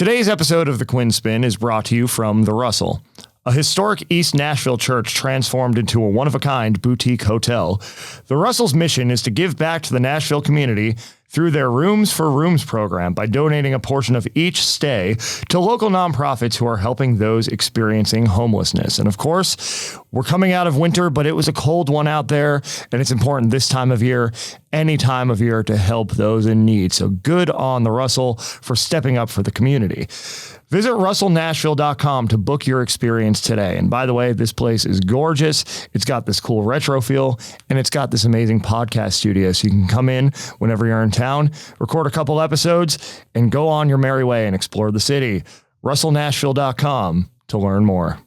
Today's episode of the Quinn Spinn is brought to you from The Russell, a historic East Nashville church transformed into a one-of-a-kind boutique hotel. The Russell's mission is to give back to the Nashville community through their Rooms for Rooms program by donating a portion of each stay to local nonprofits who are helping those experiencing homelessness. And of course, we're coming out of winter, but it was a cold one out there, and it's important this time of year, any time of year, to help those in need. So good on the Russell for stepping up for the community. Visit russellnashville.com to book your experience today. And by the way, this place is gorgeous. It's got this cool retro feel, and it's got this amazing podcast studio. So you can come in whenever you're in town, record a couple episodes, and go on your merry way and explore the city. russellnashville.com to learn more.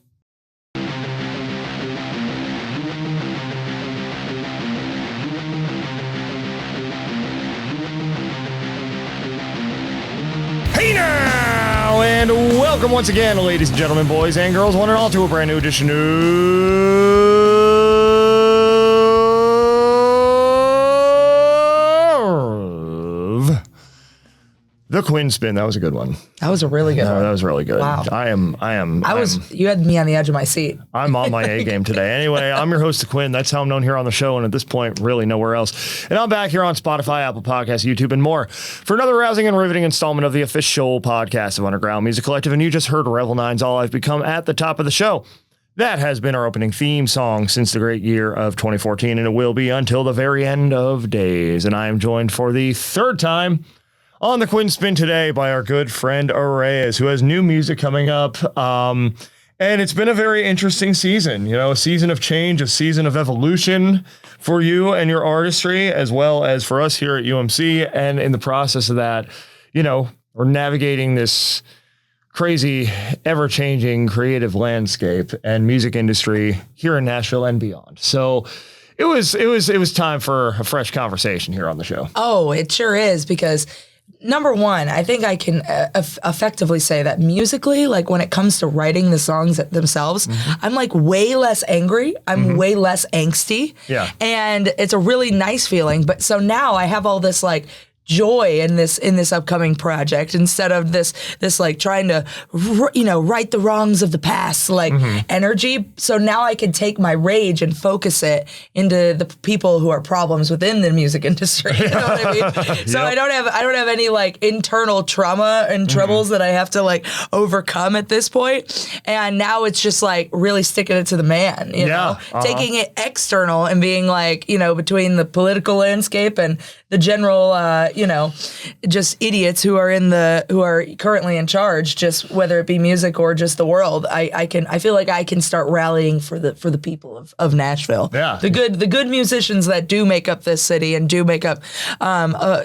Hey now, and welcome once again, ladies and gentlemen, boys and girls, one and all, to a brand new edition of the Quinn Spinn. That was a good one. That was a really good one. That was really good. Wow. You had me on the edge of my seat. I'm on my A game today. Anyway, I'm your host, Quinn. That's how I'm known here on the show, and at this point, really nowhere else. And I'm back here on Spotify, Apple Podcasts, YouTube, and more for another rousing and riveting installment of the official podcast of Underground Music Collective. And you just heard Revel 9's All I've Become at the top of the show. That has been our opening theme song since the great year of 2014, and it will be until the very end of days. And I am joined for the third time on the Quinn Spinn today by our good friend ARREIS, who has new music coming up. And it's been a very interesting season, a season of change, a season of evolution for you and your artistry, as well as for us here at UMC. And in the process of that, we're navigating this crazy, ever-changing creative landscape and music industry here in Nashville and beyond. So it was time for a fresh conversation here on the show. Oh, it sure is, because number one, I think I can effectively say that musically, like when it comes to writing the songs themselves, I'm like way less angry. I'm way less angsty. Yeah. And it's a really nice feeling. But so now I have all this like joy in this upcoming project, instead of this like trying to right the wrongs of the past energy. So now I can take my rage and focus it into the people who are problems within the music industry. You know what I mean? So I don't have any like internal trauma and troubles that I have to like overcome at this point. And now it's just like really sticking it to the man, taking it external and being like, between the political landscape and the general just idiots who are currently in charge, just whether it be music or just the world. I feel like I can start rallying for the people of Nashville. Yeah. The good musicians that do make up this city and do make up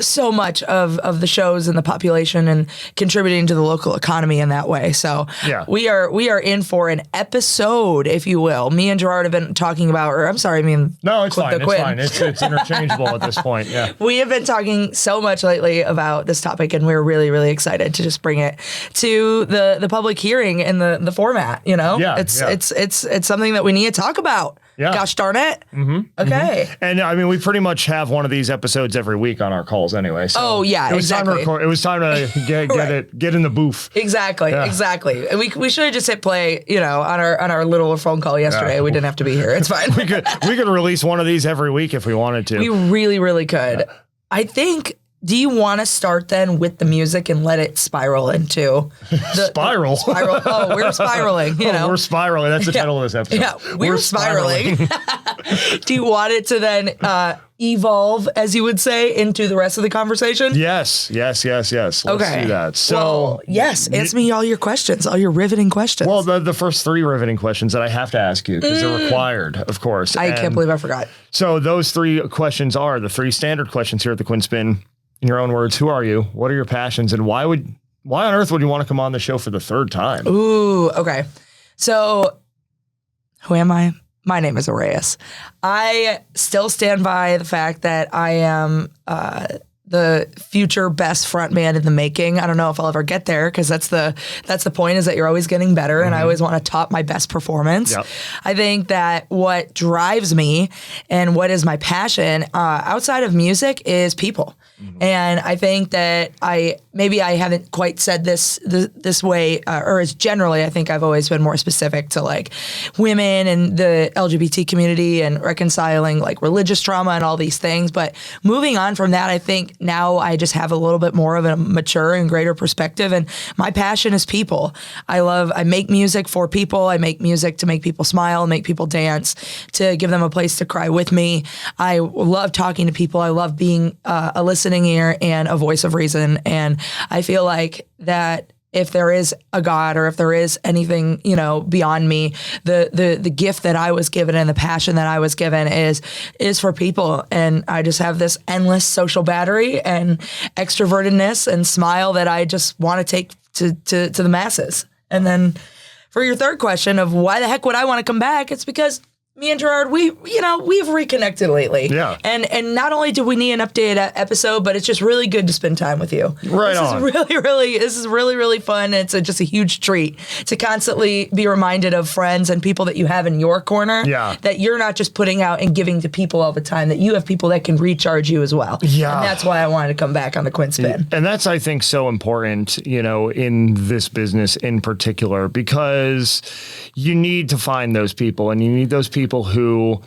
so much of the shows and the population and contributing to the local economy in that way. So we are in for an episode, if you will. Me and Gerard have been talking about, it's fine. It's interchangeable at this point. Yeah. We have been talking so much lately about this topic, and we're really, really excited to just bring it to the public hearing in the format. It's something that we need to talk about. Yeah. Gosh darn it. Okay. And I mean, we pretty much have one of these episours every week on our calls anyway. So it was time to record. It was time to get in the booth. Exactly. Yeah. Exactly. We should have just hit play, on our little phone call yesterday. Yeah. We didn't have to be here. It's fine. we could release one of these every week if we wanted to. We really, really could. Yeah. I think. Do you want to start then with the music and let it spiral into the spiral? Spiral. Oh, we're spiraling. We're spiraling. That's the title of this episode. Yeah, we're spiraling. Do you want it to then evolve, as you would say, into the rest of the conversation? Yes. Let's do that. So, answer me all your questions, all your riveting questions. Well, the first three riveting questions that I have to ask you, because they're required, of course. I can't believe I forgot. So those three questions are the three standard questions here at the Quinn Spinn. In your own words, who are you? What are your passions? And why on earth would you want to come on the show for the third time? Ooh, okay. So, who am I? My name is ARREIS. I still stand by the fact that I am the future best front man in the making. I don't know if I'll ever get there because that's the point, is that you're always getting better, and I always want to top my best performance. Yep. I think that what drives me and what is my passion outside of music is people. And I think that I haven't quite said this way, or as generally, I think I've always been more specific to like women and the LGBT community and reconciling like religious trauma and all these things. But moving on from that, I think now I just have a little bit more of a mature and greater perspective. And my passion is people. I make music for people. I make music to make people smile, make people dance, to give them a place to cry with me. I love talking to people. I love being a listening ear and a voice of reason. And I feel like that if there is a God, or if there is anything, beyond me, the gift that I was given and the passion that I was given is for people. And I just have this endless social battery and extrovertedness and smile that I just want to take to the masses. And then for your third question of why the heck would I want to come back, it's because me and Gerard, we've reconnected lately. Yeah. And not only do we need an updated episode, but it's just really good to spend time with you. Right on. This is really fun. It's just a huge treat to constantly be reminded of friends and people that you have in your corner. Yeah. That you're not just putting out and giving to people all the time, that you have people that can recharge you as well. Yeah. And that's why I wanted to come back on the Quinn Spinn. And that's, I think, so important, in this business in particular, because you need to find those people, and you need those people who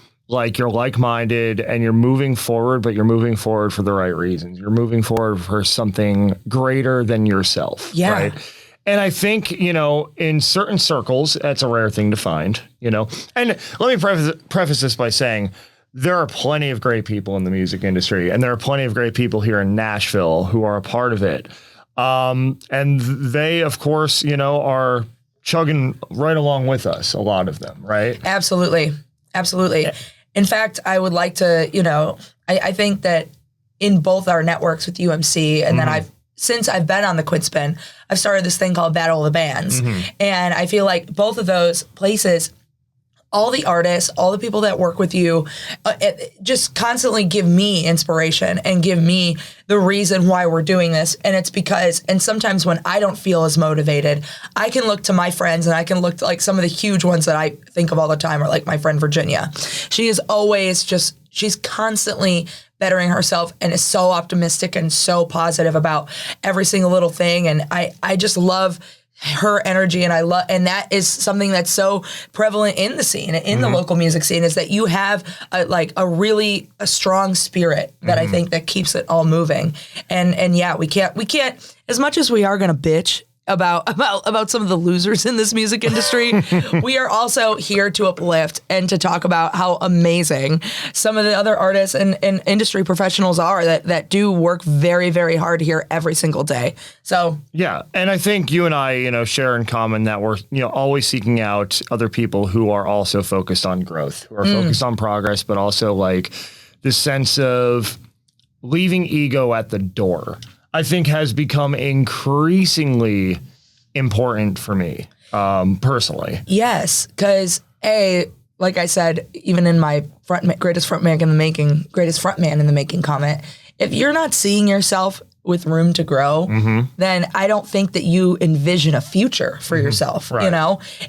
you're like-minded and you're moving forward, but you're moving forward for the right reasons. You're moving forward for something greater than yourself. Yeah. Right? And I think, in certain circles, that's a rare thing to find, and let me preface this by saying there are plenty of great people in the music industry, and there are plenty of great people here in Nashville who are a part of it. And they, of course, are chugging right along with us, a lot of them, right? Absolutely. In fact, I would like to, I think that in both our networks with UMC, and then since I've been on the Quinn Spinn, I've started this thing called Battle of the Bands. And I feel like both of those places, all the artists, all the people that work with you, just constantly give me inspiration and give me the reason why we're doing this. And it's because, and sometimes when I don't feel as motivated, I can look to my friends, and I can look to like some of the huge ones that I think of all the time are like my friend Virginia. She is always she's constantly bettering herself and is so optimistic and so positive about every single little thing. And I just love her energy, and and that is something that's so prevalent in the scene, in the local music scene, is that you have a strong spirit that I think that keeps it all moving. And yeah, we can't, as much as we are going to bitch about some of the losers in this music industry, we are also here to uplift and to talk about how amazing some of the other artists and industry professionals are that do work very, very hard here every single day. So yeah, and I think you and I, share in common that we're always seeking out other people who are also focused on growth, who are focused on progress, but also like this sense of leaving ego at the door, I think has become increasingly important for me, personally. Yes, because like I said, even in my greatest frontman in the making comment, if you're not seeing yourself with room to grow, then I don't think that you envision a future for yourself, right.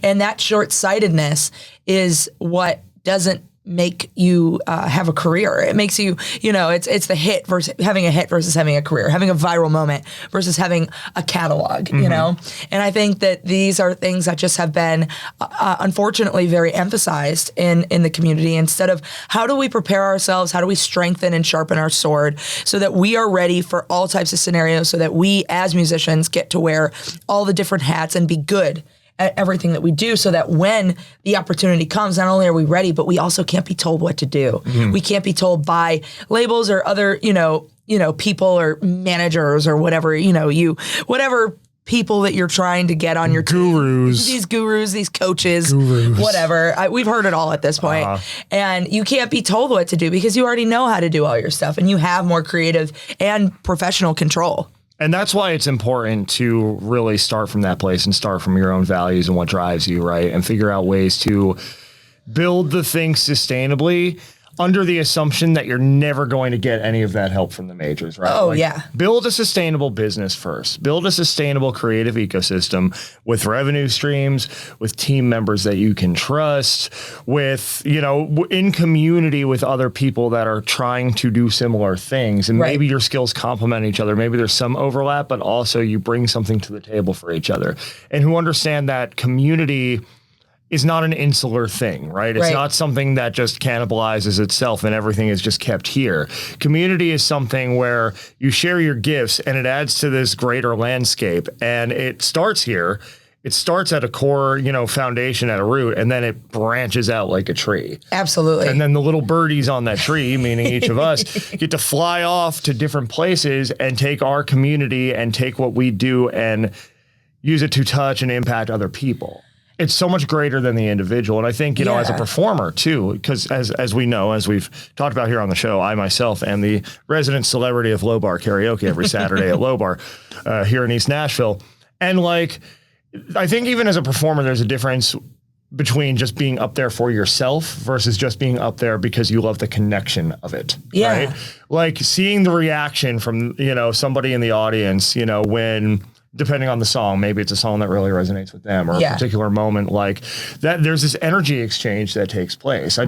And that short-sightedness is what doesn't make you have a career. It makes you, it's the hit versus having a career, having a viral moment versus having a catalog, And I think that these are things that just have been, unfortunately, very emphasized in the community, instead of how do we prepare ourselves, how do we strengthen and sharpen our sword so that we are ready for all types of scenarios, so that we as musicians get to wear all the different hats and be good at everything that we do, so that when the opportunity comes, not only are we ready, but we also can't be told what to do. We can't be told by labels or other, people or managers or whatever, whatever people that you're trying to get on your gurus, these gurus, these coaches, whatever. We've heard it all at this point. And you can't be told what to do because you already know how to do all your stuff, and you have more creative and professional control. And that's why it's important to really start from that place and start from your own values and what drives you, right? And figure out ways to build the thing sustainably. under the assumption that you're never going to get any of that help from the majors, right? Oh, yeah. Build a sustainable business first. Build a sustainable creative ecosystem with revenue streams, with team members that you can trust, with, in community with other people that are trying to do similar things. And maybe your skills complement each other. Maybe there's some overlap, but also you bring something to the table for each other. And who understand that community is not an insular thing, right? It's not something that just cannibalizes itself and everything is just kept here. Community is something where you share your gifts and it adds to this greater landscape. And it starts here. It starts at a core, foundation at a root, and then it branches out like a tree. Absolutely. And then the little birdies on that tree, meaning each of us, get to fly off to different places and take our community and take what we do and use it to touch and impact other people. It's so much greater than the individual. And I think, as a performer too, because as we know, as we've talked about here on the show, I myself am the resident celebrity of Low Bar Karaoke every Saturday at Low Bar here in East Nashville. And I think even as a performer, there's a difference between just being up there for yourself versus just being up there because you love the connection of it. Yeah. Right? Like seeing the reaction from, somebody in the audience, when, depending on the song, maybe it's a song that really resonates with them or a particular moment like that. There's this energy exchange that takes place.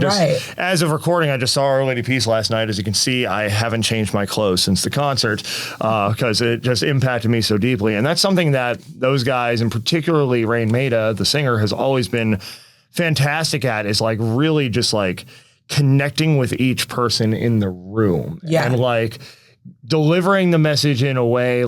As of recording, I just saw Our Lady Peace last night. As you can see, I haven't changed my clothes since the concert because it just impacted me so deeply. And that's something that those guys, and particularly Rain Maida, the singer, has always been fantastic at, is really just connecting with each person in the room. Yeah. And delivering the message in a way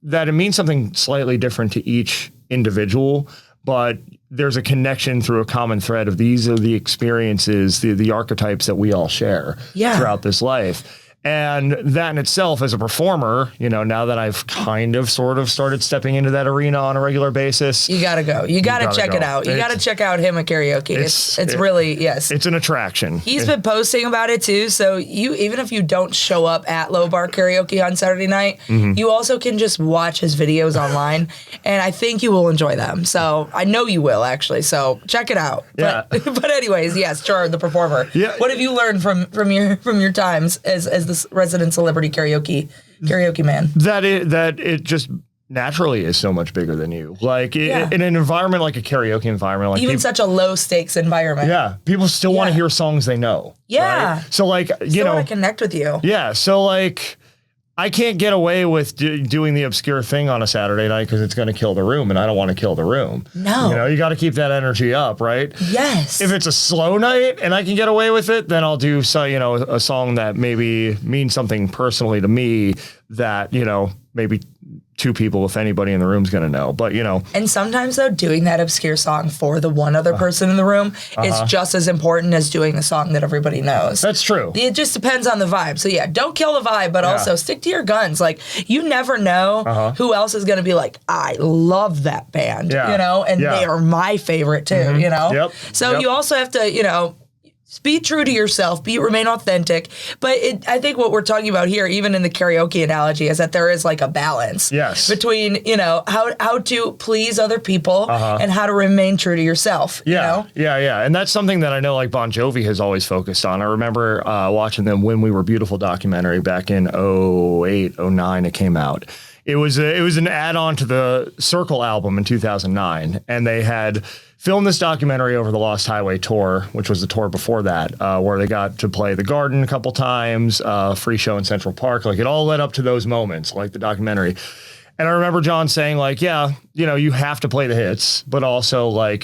that it means something slightly different to each individual, but there's a connection through a common thread of these are the experiences, the archetypes that we all share throughout this life. And that in itself as a performer, now that I've kind of sort of started stepping into that arena on a regular basis. You got to go. You got to check it out. You got to check out him at karaoke. It's really, yes. It's an attraction. He's been posting about it too. So even if you don't show up at Low Bar Karaoke on Saturday night, you also can just watch his videos online. And I think you will enjoy them. So I know you will actually. So check it out. Yeah. But anyways, yes, Char, the performer. Yeah. What have you learned from your times as this resident celebrity karaoke man? That it just naturally is so much bigger than you. In an environment like a karaoke environment, even such a low stakes environment. Yeah, people still want to hear songs they know. Yeah. Right? So want to connect with you. Yeah. So I can't get away with doing the obscure thing on a Saturday night because it's going to kill the room, and I don't want to kill the room. No. You got to keep that energy up, right? Yes. If it's a slow night and I can get away with it, then I'll do a song that maybe means something personally to me that, maybe two people, if anybody in the room's going to know. But, And sometimes, though, doing that obscure song for the one other person in the room is just as important as doing the song that everybody knows. That's true. It just depends on the vibe. So, don't kill the vibe, but also stick to your guns. You never know who else is going to be I love that band, and they are my favorite, too, Yep. So you also have to, be true to yourself, remain authentic. But I think what we're talking about here, even in the karaoke analogy, is that there is a balance between, how to please other people and how to remain true to yourself. Yeah. And that's something that I know Bon Jovi has always focused on. I remember watching them When We Were Beautiful documentary back in 08, 09 it came out. It was an add-on to the Circle album in 2009, and they had filmed this documentary over the Lost Highway tour, which was the tour before that, where they got to play the Garden a couple times, free show in Central Park. It all led up to those moments, the documentary. And I remember John saying, you have to play the hits, but also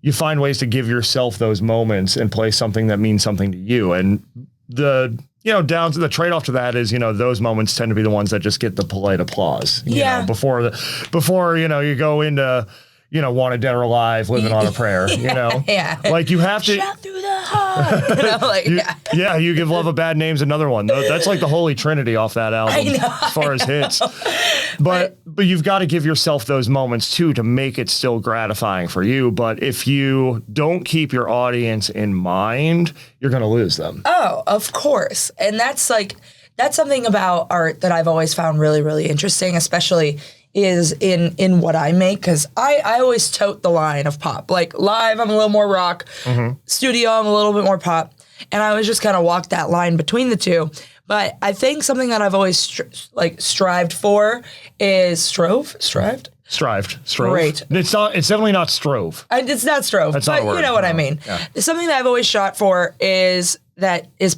you find ways to give yourself those moments and play something that means something to you. And down to the trade-off to that is, those moments tend to be the ones that just get the polite applause. Before you go into, Wanted Dead or Alive, Living on a Prayer, Yeah. You have to. Shout through the heart. You Give Love a Bad Name's another one. That's the Holy Trinity off that album as far as hits. But you've got to give yourself those moments too to make it still gratifying for you. But if you don't keep your audience in mind, you're going to lose them. Oh, of course. And that's something about art that I've always found really, really interesting, especially is in what I make, because I always tote the line of pop. Live, I'm a little more rock. Studio, I'm a little bit more pop. And I always just kind of walked that line between the two. But I think something that I've always strived for is strived. Great. It's definitely not strove. It's not strove. That's not a word. You know what I mean. Yeah. Something that I've always shot for is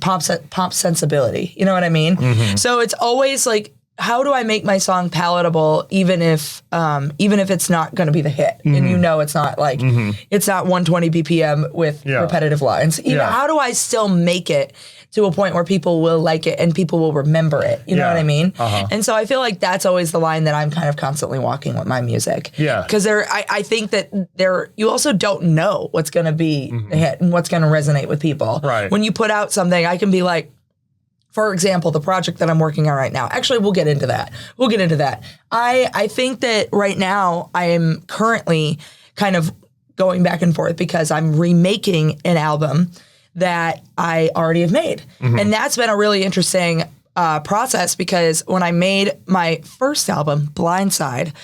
pop sensibility. You know what I mean? Mm-hmm. So it's always like, how do I make my song palatable, even if it's not going to be the hit, and it's not like it's not 120 BPM with repetitive lines. How do I still make it to a point where people will like it and people will remember it? You know what I mean? Uh-huh. And so I feel like that's always the line that I'm kind of constantly walking with my music. Yeah, because I think that you also don't know what's going to be the hit and what's going to resonate with people. Right. When you put out something, I can be like, for example, the project that I'm working on right now. Actually, we'll get into that. I think that right now I am currently kind of going back and forth because I'm remaking an album that I already have made. Mm-hmm. And that's been a really interesting process because when I made my first album, Blindside,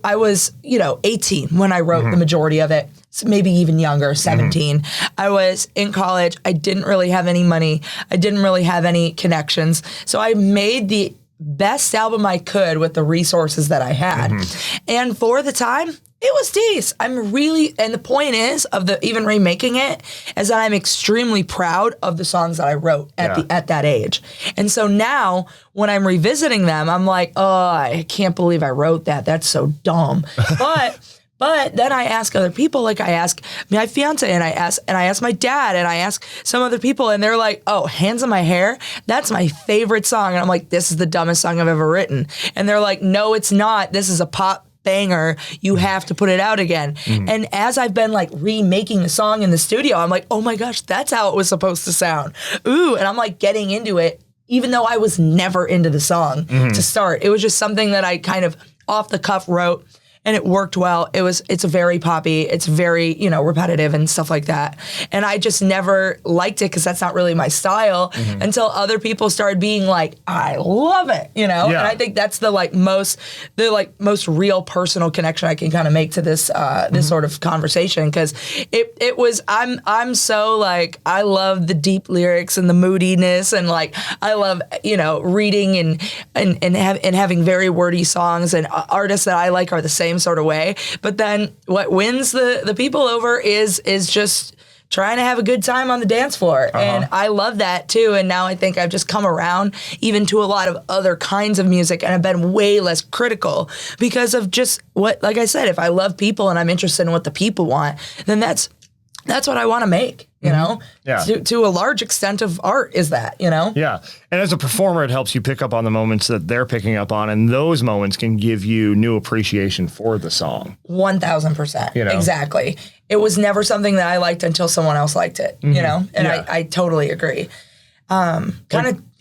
I was, 18 when I wrote the majority of it. Maybe even younger, 17. I was in college. I didn't really have any money. I didn't really have any connections. So I made the best album I could with the resources that I had. And for the time, it was decent. And the point is even remaking it is that I'm extremely proud of the songs that I wrote at that age. And so now when I'm revisiting them, I'm like, oh, I can't believe I wrote that. That's so dumb. But then I ask other people, like I ask my fiance and I ask my dad and I ask some other people and they're like, oh, Hands on My Hair, that's my favorite song. And I'm like, this is the dumbest song I've ever written. And they're like, no, it's not. This is a pop banger. You have to put it out again. And as I've been like remaking the song in the studio, I'm like, oh my gosh, that's how it was supposed to sound. Ooh, and I'm like getting into it, even though I was never into the song to start. It was just something that I kind of off the cuff wrote. And it worked well. It's very poppy. It's very, repetitive and stuff like that. And I just never liked it because that's not really my style until other people started being like, I love it, Yeah. And I think that's the most real personal connection I can kind of make to this this sort of conversation because it was I'm so like I love the deep lyrics and the moodiness and like I love reading and having very wordy songs and artists that I like are the same sort of way. But then what wins the people over is just trying to have a good time on the dance floor. And I love that too. And now I think I've just come around even to a lot of other kinds of music and I've been way less critical because of just like I said, if I love people and I'm interested in what the people want, then that's what I want to make. Yeah. To a large extent of art is that, Yeah. And as a performer, it helps you pick up on the moments that they're picking up on. And those moments can give you new appreciation for the song. 1000%. Exactly. It was never something that I liked until someone else liked it, And I totally agree.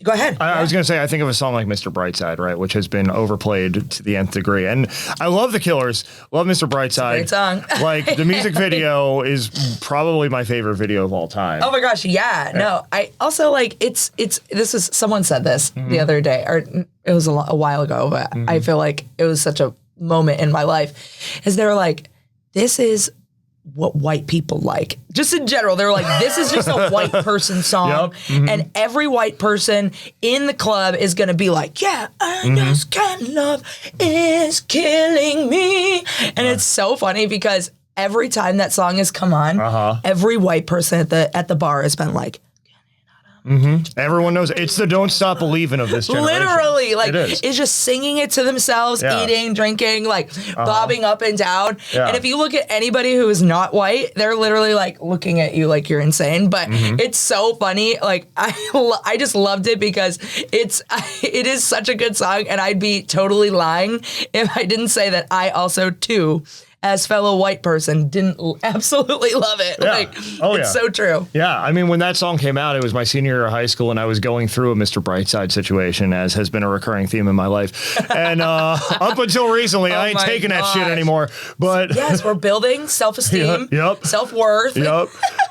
Go ahead. I was going to say, I think of a song like Mr. Brightside, right, which has been overplayed to the nth degree. And I love the Killers, love Mr. Brightside. Great song. Like, the music video is probably my favorite video of all time. Oh my gosh, yeah. No, I also like, someone said this the other day, or it was a while ago, but I feel like it was such a moment in my life, is they were like, this is what white people like. Just in general, they're like, this is just a white person song. Yep. And every white person in the club is going to be like, yeah, I just can't love is killing me. And it's so funny because every time that song has come on, every white person at the bar has been like, everyone knows it's the Don't Stop Believin' of this generation. Literally, like it's just singing it to themselves, eating, drinking, like bobbing up and down. Yeah. And if you look at anybody who is not white, they're literally like looking at you like you're insane. But it's so funny. Like I just loved it because it is such a good song, and I'd be totally lying if I didn't say that I also too, as fellow white person, didn't absolutely love it. Yeah. Like, it's so true. Yeah. I mean, when that song came out, it was my senior year of high school, and I was going through a Mr. Brightside situation, as has been a recurring theme in my life. And up until recently, I ain't taking that shit anymore. But yes, we're building self-esteem, self-worth. Yep.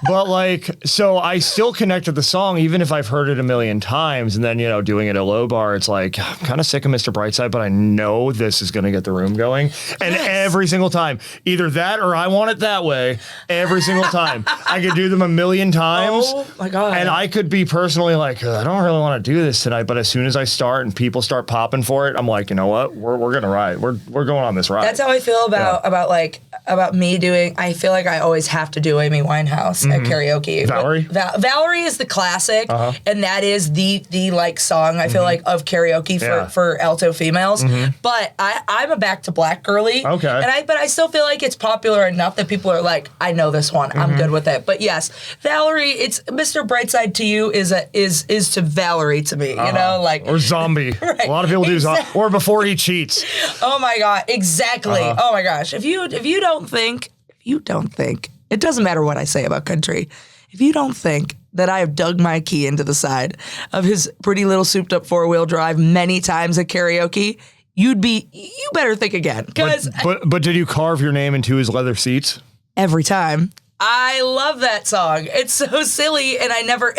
But like, so I still connect with the song, even if I've heard it a million times. And then, doing it at low bar, it's like, I'm kind of sick of Mr. Brightside, but I know this is going to get the room going. And every single time, time. Either that or I Want It That Way every single time. I could do them a million times. Oh my God. And I could be personally like, I don't really want to do this tonight. But as soon as I start and people start popping for it, I'm like, you know what? We're going to ride. We're going on this ride. That's how I feel about me doing. I feel like I always have to do Amy Winehouse at karaoke. Valerie? Valerie is the classic, and that is the like song I feel like of karaoke for alto females. But I'm a Back to Black girly. Okay. But I still feel like it's popular enough that people are like, I know this one. I'm good with it. But yes, Valerie, it's Mr. Brightside to you is to Valerie to me. You know, like or Zombie. Right. A lot of people do Zombie. Or Before He Cheats. Oh my God, exactly. Oh my gosh. If you don't think, it doesn't matter what I say about country. If you don't think that I have dug my key into the side of his pretty little souped up 4-wheel drive many times at karaoke, you better think again. But did you carve your name into his leather seats? Every time. I love that song. It's so silly, and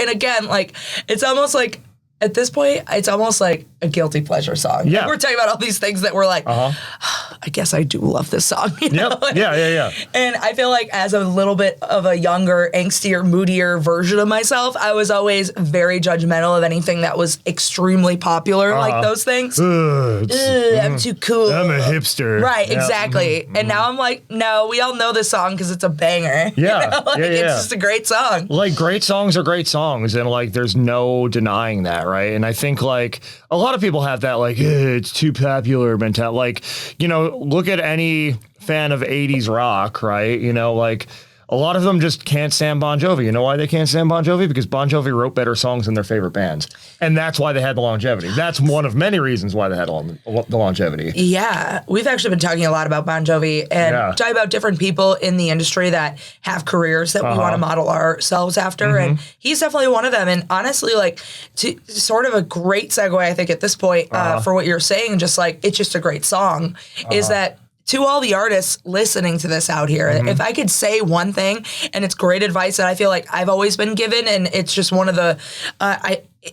again, like, it's almost like, at this point, it's almost like a guilty pleasure song. Yeah. Like, we're talking about all these things that we're like, I guess I do love this song. You know? Yeah. And I feel like as a little bit of a younger, angstier, moodier version of myself, I was always very judgmental of anything that was extremely popular, like those things. I'm too cool. I'm a hipster. Right, exactly. And now I'm like, no, we all know this song because it's a banger. Yeah, you know? Like, it's just a great song. Like, great songs are great songs, and like, there's no denying that, right? And I think like a lot of people have that like, it's too popular mentality. Like, you know, look at any fan of 80s rock, right? You know, like, a lot of them just can't stand Bon Jovi. You know why they can't stand Bon Jovi? Because Bon Jovi wrote better songs than their favorite bands. And that's why they had the longevity. That's one of many reasons why they had the longevity. Yeah. We've actually been talking a lot about Bon Jovi and talking about different people in the industry that have careers that we want to model ourselves after. And he's definitely one of them. And honestly, like, to sort of a great segue, I think, at this point for what you're saying, just like, it's just a great song, is that to all the artists listening to this out here, if I could say one thing, and it's great advice that I feel like I've always been given, and it's just one of the,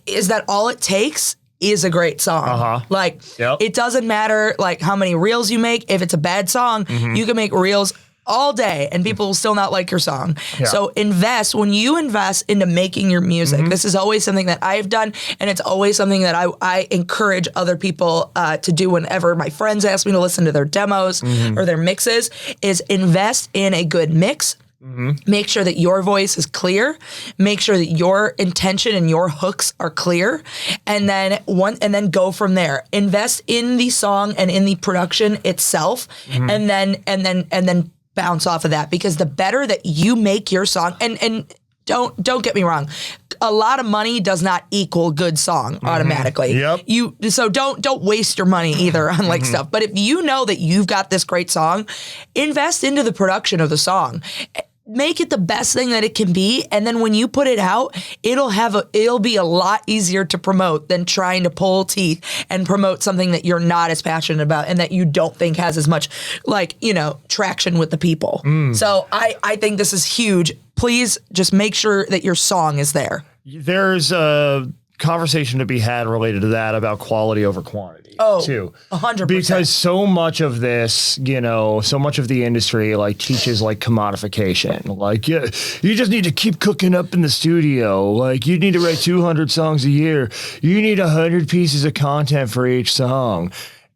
is that all it takes is a great song. Like, it doesn't matter like how many reels you make. If it's a bad song, you can make reels all day and people will still not like your song. So when you invest into making your music, this is always something that I've done, and it's always something that I encourage other people to do whenever my friends ask me to listen to their demos or their mixes, is invest in a good mix. Make sure that your voice is clear. Make sure that your intention and your hooks are clear, and then go from there. Invest in the song and in the production itself, and then bounce off of that, because the better that you make your song, and don't get me wrong, a lot of money does not equal good song automatically. So don't waste your money either on like stuff. But if you know that you've got this great song, invest into the production of the song. Make it the best thing that it can be, and then when you put it out, it'll be a lot easier to promote than trying to pull teeth and promote something that you're not as passionate about and that you don't think has as much, like, you know, traction with the people. So I think this is huge. Please just make sure that your song is there. There's a conversation to be had related to that about quality over quantity. Too. 100%. Because so much of this, you know, so much of the industry like teaches like commodification. Like, you just need to keep cooking up in the studio. Like, you need to write 200 songs a year. You need 100 pieces of content for each song.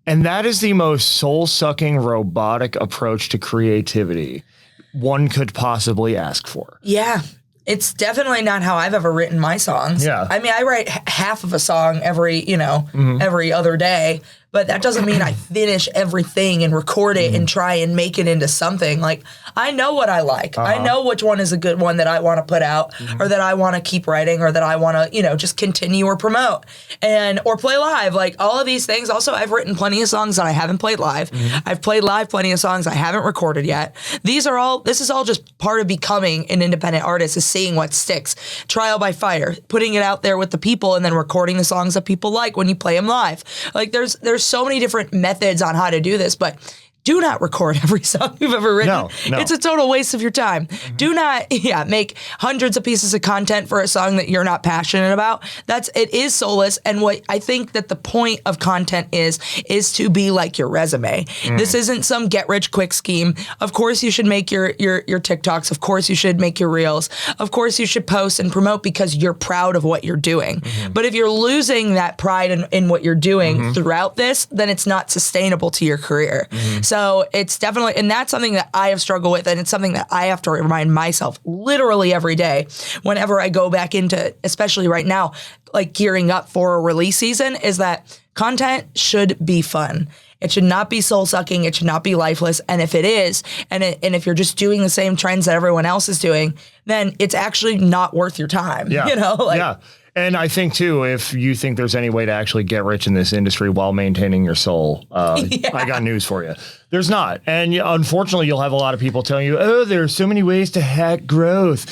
And that is the most soul-sucking, robotic approach to creativity one could possibly ask for. Yeah. It's definitely not how I've ever written my songs. I mean, I write half of a song every other day, but that doesn't mean I finish everything and record it and try and make it into something. Like, I know what I like. I know which one is a good one that I want to put out or that I want to keep writing or that I want to, you know, just continue or promote or play live. Like, all of these things. Also, I've written plenty of songs that I haven't played live. I've played live plenty of songs I haven't recorded yet. This is all just part of becoming an independent artist, is seeing what sticks. Trial by fire, putting it out there with the people and then recording the songs that people like when you play them live. Like, there's so many different methods on how to do this, but do not record every song you've ever written. No. It's a total waste of your time. Do not, make hundreds of pieces of content for a song that you're not passionate about. It is soulless. And what I think that the point of content is to be like your resume. This isn't some get rich quick scheme. Of course you should make your TikToks. Of course you should make your reels. Of course you should post and promote because you're proud of what you're doing. But if you're losing that pride in what you're doing throughout this, then it's not sustainable to your career. So it's definitely, and that's something that I have struggled with, and it's something that I have to remind myself literally every day whenever I go back into, especially right now, like gearing up for a release season, is that content should be fun. It should not be soul sucking. It should not be lifeless. And if it is, and if you're just doing the same trends that everyone else is doing, then it's actually not worth your time. Yeah. And I think, too, if you think there's any way to actually get rich in this industry while maintaining your soul, I got news for you. There's not. And unfortunately, you'll have a lot of people telling you, oh, there are so many ways to hack growth.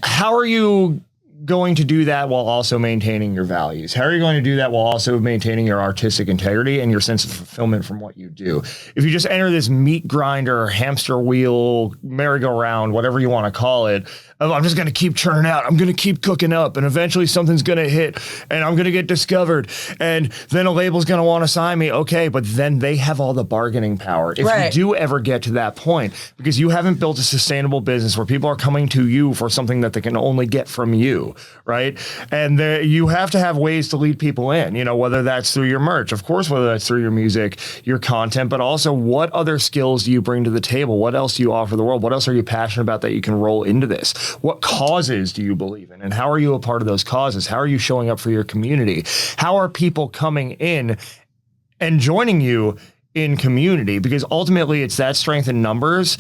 How are you going to do that while also maintaining your values? How are you going to do that while also maintaining your artistic integrity and your sense of fulfillment from what you do? If you just enter this meat grinder, hamster wheel, merry-go-round, whatever you want to call it, I'm just going to keep churning out. I'm going to keep cooking up, and eventually something's going to hit, and I'm going to get discovered, and then a label's going to want to sign me. Okay, but then they have all the bargaining power. If you do ever get to that point, because you haven't built a sustainable business where people are coming to you for something that they can only get from you, right? And you have to have ways to lead people in, whether that's through your merch, of course, whether that's through your music, your content, but also what other skills do you bring to the table? What else do you offer the world? What else are you passionate about that you can roll into this? What causes do you believe in? And how are you a part of those causes? How are you showing up for your community? How are people coming in and joining you in community? Because ultimately it's that strength in numbers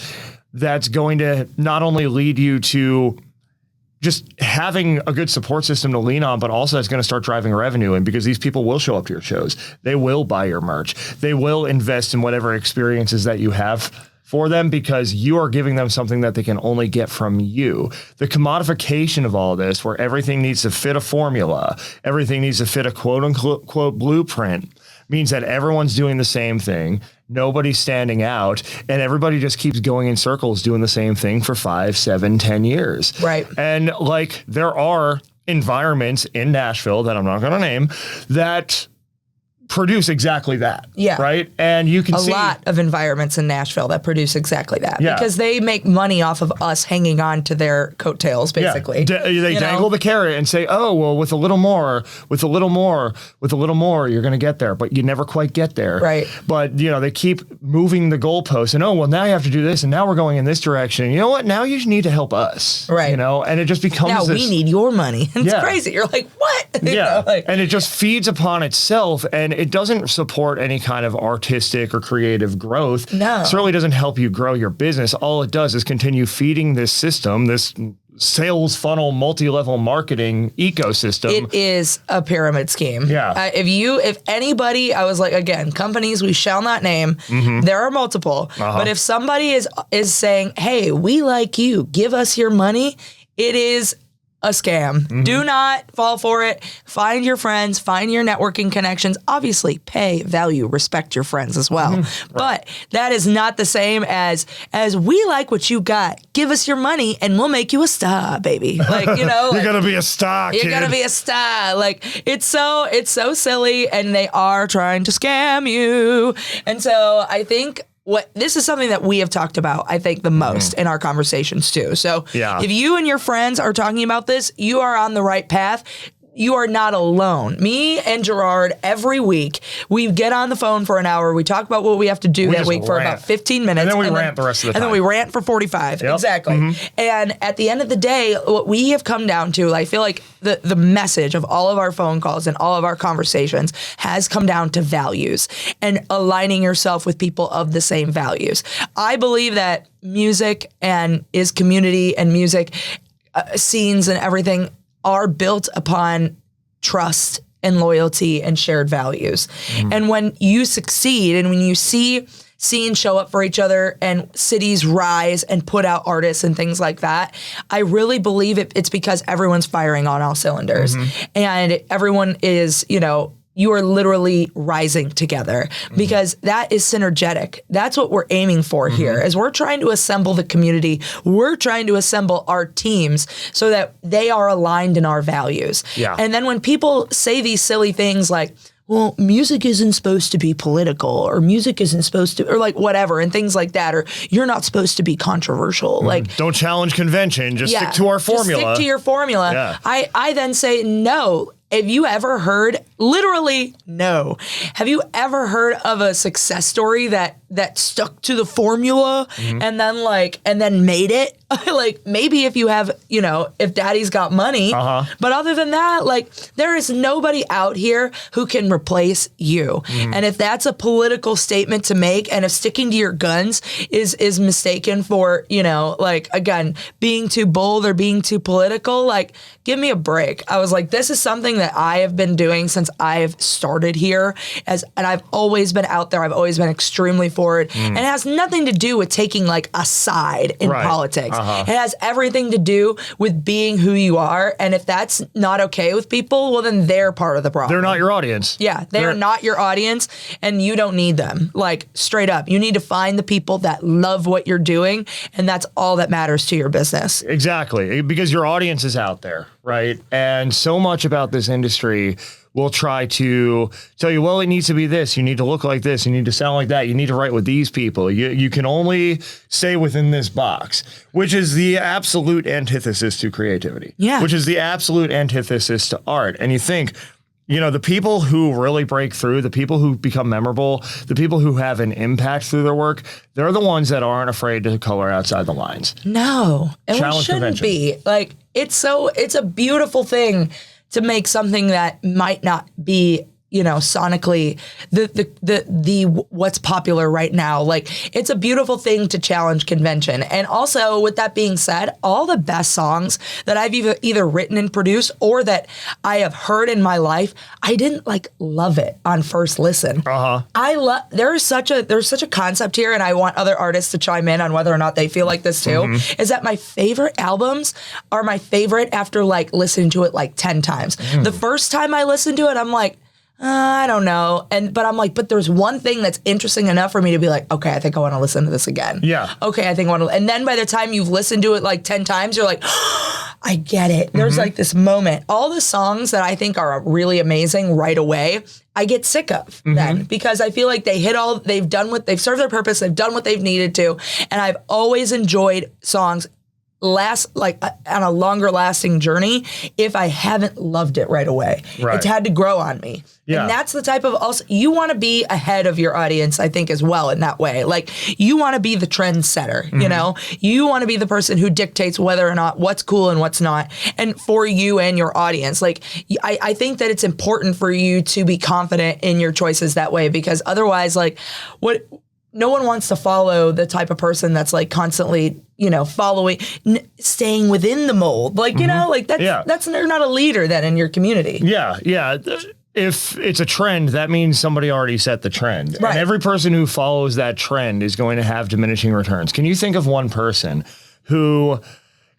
that's going to not only lead you to just having a good support system to lean on, but also it's going to start driving revenue. And because these people will show up to your shows, they will buy your merch. They will invest in whatever experiences that you have for them because you are giving them something that they can only get from you. The commodification of all this, where everything needs to fit a formula, everything needs to fit a quote unquote blueprint, means that everyone's doing the same thing. Nobody's standing out, and everybody just keeps going in circles doing the same thing for 5, 7, 10 years. Right. And there are environments in Nashville that I'm not going to name that produce exactly that. Yeah. Right. And you can see a lot of environments in Nashville that produce exactly that because they make money off of us hanging on to their coattails, basically. Yeah. They dangle the carrot and say, oh, well, with a little more, you're going to get there, but you never quite get there. Right. But, they keep moving the goalposts and, oh, well, now you have to do this and now we're going in this direction. And you know what? Now you need to help us. Right. And it just becomes now we need your money. It's crazy. You're like, what? And it just feeds upon itself, and it doesn't support any kind of artistic or creative growth. No. It certainly doesn't help you grow your business. All it does is continue feeding this system, this sales funnel, multi-level marketing ecosystem. It is a pyramid scheme. Yeah. If anybody, I was like, again, companies we shall not name, there are multiple, but if somebody is saying, hey, we like you, give us your money, it is a scam. Do not fall for it. Find your friends, find your networking connections. Obviously, pay, value, respect your friends as well. Right. But that is not the same as we like what you got. Give us your money and we'll make you a star, baby. You're gonna be a star, kid. You're gonna be a star. It's so silly, and they are trying to scam you. And so I think this is something that we have talked about, I think, the most in our conversations too. So if you and your friends are talking about this, you are on the right path. You are not alone. Me and Gerard, every week, we get on the phone for an hour. We talk about what we have to do that week for about 15 minutes. And then we rant the rest of the time. And then we rant for 45. Yep. Exactly. And at the end of the day, what we have come down to, I feel like the message of all of our phone calls and all of our conversations has come down to values and aligning yourself with people of the same values. I believe that music is community, and music scenes and everything are built upon trust and loyalty and shared values. And when you succeed and when you see scenes show up for each other and cities rise and put out artists and things like that, I really believe it's because everyone's firing on all cylinders and everyone is, you are literally rising together because that is synergetic. That's what we're aiming for here is we're trying to assemble the community. We're trying to assemble our teams so that they are aligned in our values. Yeah. And then when people say these silly things like, well, music isn't supposed to be political or music isn't supposed to, or like whatever, and things like that, or you're not supposed to be controversial. Like, don't challenge convention. Just stick to our formula. Just stick to your formula. Yeah. I then say, no. Have you ever heard, literally, no. Have you ever heard of a success story that stuck to the formula and then made it? Like, maybe if you have, if daddy's got money. But other than that, like, there is nobody out here who can replace you. And if that's a political statement to make, and if sticking to your guns is mistaken for, like, again, being too bold or being too political, like, give me a break. I was like, this is something that I have been doing since I've started here, and I've always been out there. I've always been extremely for it. And it has nothing to do with taking like a side in politics. It has everything to do with being who you are. And if that's not okay with people, well, then they're part of the problem. They're not your audience. Yeah, they're not your audience, and you don't need them. Like, straight up, you need to find the people that love what you're doing, and that's all that matters to your business. Exactly, because your audience is out there, right? And so much about this industry will try to tell you, well, it needs to be this. You need to look like this. You need to sound like that. You need to write with these people. You can only stay within this box, which is the absolute antithesis to creativity. Yeah. Which is the absolute antithesis to art. And you think, the people who really break through, the people who become memorable, the people who have an impact through their work, they're the ones that aren't afraid to color outside the lines. No, and we shouldn't be. Like, it's a beautiful thing to make something that might not be, sonically the what's popular right now. Like, it's a beautiful thing to challenge convention. And also, with that being said, all the best songs that I've either written and produced or that I have heard in my life, I didn't love it on first listen. There's such a concept here, and I want other artists to chime in on whether or not they feel like this too, is that my favorite albums are my favorite after listening to it 10 times. The first time I listened to it, I'm like, I don't know. But I'm like, but there's one thing that's interesting enough for me to be like, okay, I think I want to listen to this again. Yeah. Okay, I think I want to. And then by the time you've listened to it 10 times, you're like, oh, I get it. There's this moment. All the songs that I think are really amazing right away, I get sick of then, because I feel like they've served their purpose, they've done what they've needed to. And I've always enjoyed songs on a longer lasting journey if I haven't loved it right away. Right. It's had to grow on me. Yeah. And that's the type of, also, you want to be ahead of your audience, I think, as well, in that way. Like, you want to be the trendsetter, you want to be the person who dictates whether or not what's cool and what's not, and for you and your audience. Like, I think that it's important for you to be confident in your choices that way, because otherwise, no one wants to follow the type of person that's constantly, following, staying within the mold. That's you're not a leader then in your community. Yeah. Yeah. If it's a trend, that means somebody already set the trend. Right. And every person who follows that trend is going to have diminishing returns. Can you think of one person who,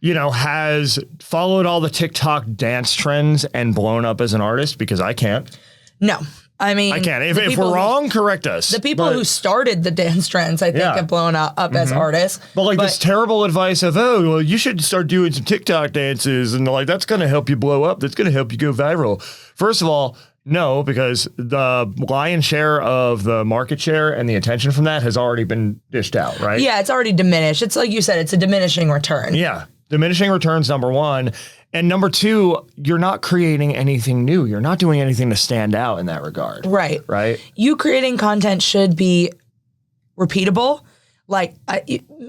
has followed all the TikTok dance trends and blown up as an artist? Because I can't. No. I mean, I can't. If we're wrong, correct us. The people who started the dance trends, I think, have blown up as artists. But this terrible advice of, you should start doing some TikTok dances, and that's going to help you blow up. That's going to help you go viral. First of all, no, because the lion's share of the market share and the attention from that has already been dished out, right? Yeah, it's already diminished. It's like you said, it's a diminishing return. Yeah. Diminishing returns, number one. And number two, you're not creating anything new. You're not doing anything to stand out in that regard. Right. Right. You creating content should be repeatable.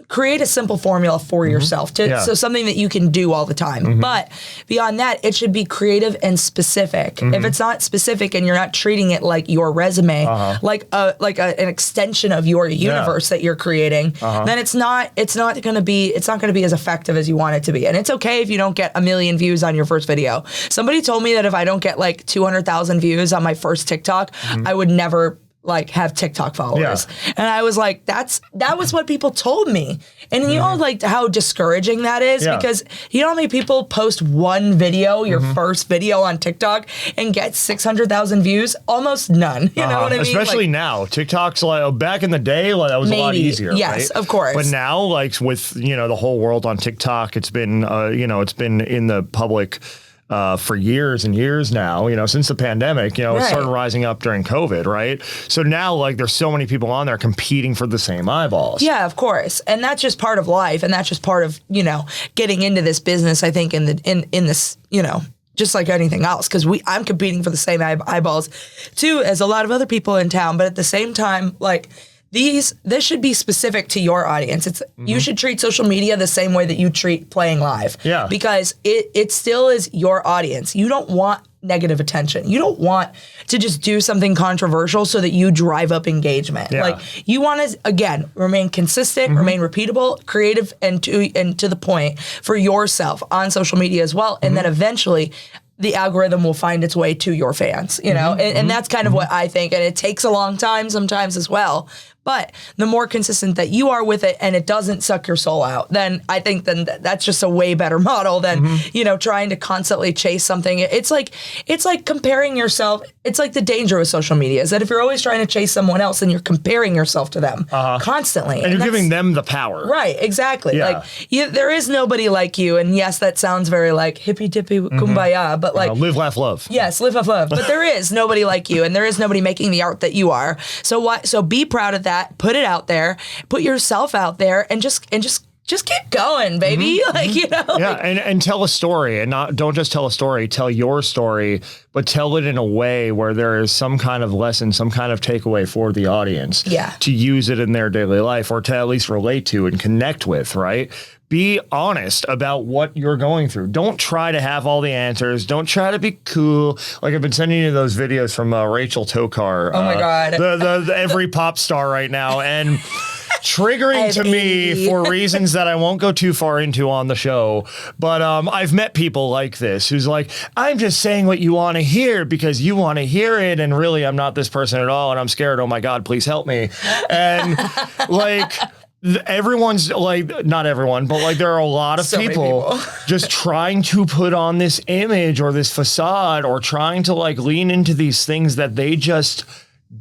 Create a simple formula for yourself, so something that you can do all the time. But beyond that, it should be creative and specific. If it's not specific and you're not treating it like your resume, an extension of your universe that you're creating, then it's not going to be as effective as you want it to be. And it's okay if you don't get 1 million views on your first video. Somebody told me that if I don't get 200,000 views on my first TikTok, I would never like have TikTok followers. And I was like, that was what people told me. And you know, like how discouraging that is because you know how many people post one video, your first video on TikTok and get 600,000 views? Almost none. You know what I mean? Especially like, now. TikTok's like, back in the day, like, that was a lot easier. Yes, right? of course. But now, like with, you know, the whole world on TikTok, it's been, you know, it's been in the public for years and years now, you know, since the pandemic, you know, it started rising up during COVID, right? So now, like, there's so many people on there competing for the same eyeballs. Yeah, of course. And that's just part of life. And that's just part of, you know, getting into this business, I think, in this, you know, just like anything else, because I'm competing for the same eyeballs, too, as a lot of other people in town. But at the same time, like, this should be specific to your audience. It's you should treat social media the same way that you treat playing live. Yeah. Because it still is your audience. You don't want negative attention. You don't want to just do something controversial so that you drive up engagement. Yeah. Like you want to, again, remain consistent, remain repeatable, creative, and to the point for yourself on social media as well. And then eventually the algorithm will find its way to your fans, you know? And that's kind of what I think. And it takes a long time sometimes as well. But the more consistent that you are with it and it doesn't suck your soul out, then I think that's just a way better model than, you know, trying to constantly chase something. It's like comparing yourself. It's like the danger with social media is that if you're always trying to chase someone else, then you're comparing yourself to them constantly. And you're giving them the power. Right, exactly. Yeah. Like there is nobody like you. And yes, that sounds very like hippy dippy kumbaya, but like live, laugh, love. Yes, live, laugh, love. But there is nobody like you and there is nobody making the art that you are. So be proud of that. Put it out there, put yourself out there, and just keep going, baby. Like, you know. Yeah, and tell a story, and don't just tell a story. Tell your story, but tell it in a way where there is some kind of lesson, some kind of takeaway for the audience. Yeah. To use it in their daily life, or to at least relate to and connect with. Right. Be honest about what you're going through. Don't try to have all the answers. Don't try to be cool. Like I've been sending you those videos from Rachel Tokar. Oh my God. The every pop star right now. And triggering to me for reasons that I won't go too far into on the show. But I've met people like this who's like, I'm just saying what you want to hear because you want to hear it. And really, I'm not this person at all. And I'm scared. Oh my God, please help me. And like... everyone's like, not everyone, but like there are a lot of people just trying to put on this image or this facade or trying to like lean into these things that they just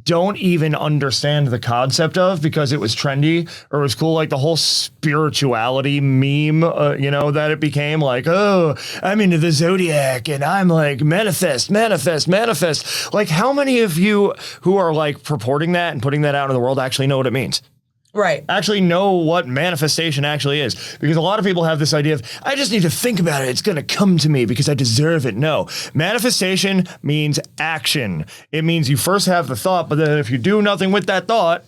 don't even understand the concept of because it was trendy or it was cool. Like the whole spirituality meme, you know, that it became like, oh, I'm into the zodiac and I'm like manifest. Like how many of you who are like purporting that and putting that out in the world actually know what it means? Right. Actually know what manifestation actually is. Because a lot of people have this idea of, I just need to think about it. It's going to come to me because I deserve it. No. Manifestation means action. It means you first have the thought, but then if you do nothing with that thought,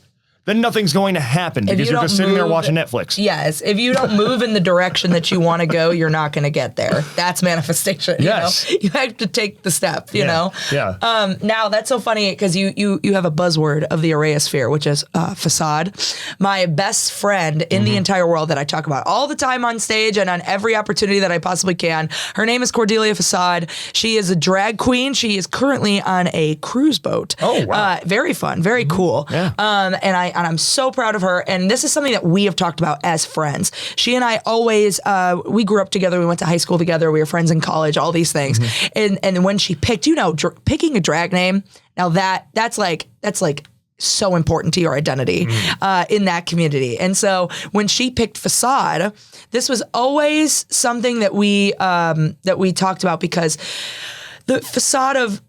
then nothing's going to happen because you're just sitting there watching Netflix. Yes. If you don't move in the direction that you want to go, you're not going to get there. That's manifestation. Yes. You know? You have to take the step, you know? Yeah. Now, that's so funny because you have a buzzword of the ARREIS sphere, which is facade. My best friend in the entire world that I talk about all the time on stage and on every opportunity that I possibly can. Her name is Cordelia Facade. She is a drag queen. She is currently on a cruise boat. Oh, wow. Very fun. Very cool. Yeah. And I'm so proud of her. And this is something that we have talked about as friends. She and I always, we grew up together. We went to high school together. We were friends in college, all these things. And when she picked, you know, picking a drag name, now that's like so important to your identity in that community. And so when she picked Facade, this was always something that we talked about because the facade of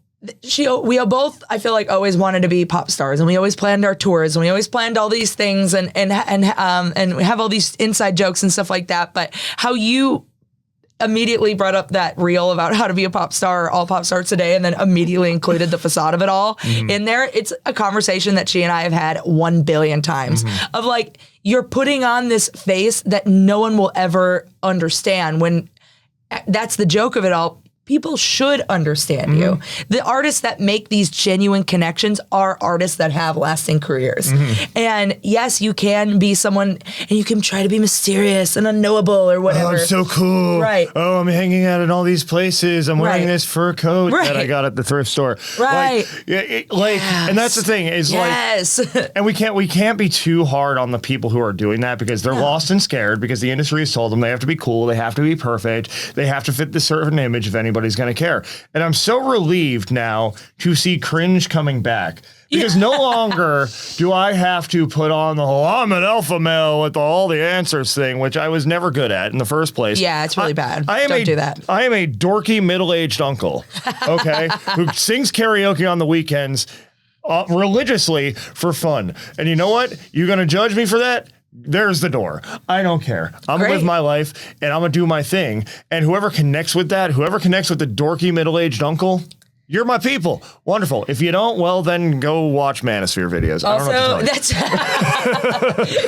we both, I feel like, always wanted to be pop stars, and we always planned our tours, and we always planned all these things, and we have all these inside jokes and stuff like that. But how you immediately brought up that reel about how to be a pop star, all pop stars today, and then immediately included the facade of it all in there. It's a conversation that she and I have had 1 billion times of like, you're putting on this face that no one will ever understand when that's the joke of it all. people should understand you. The artists that make these genuine connections are artists that have lasting careers. And yes, you can be someone and you can try to be mysterious and unknowable or whatever. Oh, I'm so cool. Right. Oh, I'm hanging out in all these places. I'm wearing this fur coat that I got at the thrift store. Right. And that's the thing is and we can't be too hard on the people who are doing that because they're lost and scared because the industry has told them they have to be cool. They have to be perfect. They have to fit this certain image if anybody's going to care. And I'm so relieved now to see cringe coming back. Because no longer do I have to put on the whole, I'm an alpha male with all the answers thing, which I was never good at in the first place. Yeah, it's really bad. Don't do that. I am a dorky middle-aged uncle, okay, who sings karaoke on the weekends religiously for fun. And you know what? You're going to judge me for that? There's the door. I don't care. I'm going to live my life, and I'm going to do my thing. And whoever connects with that, whoever connects with the dorky middle-aged uncle, you're my people. Wonderful. If you don't, well, then go watch Manosphere videos. Also, I don't know what to tell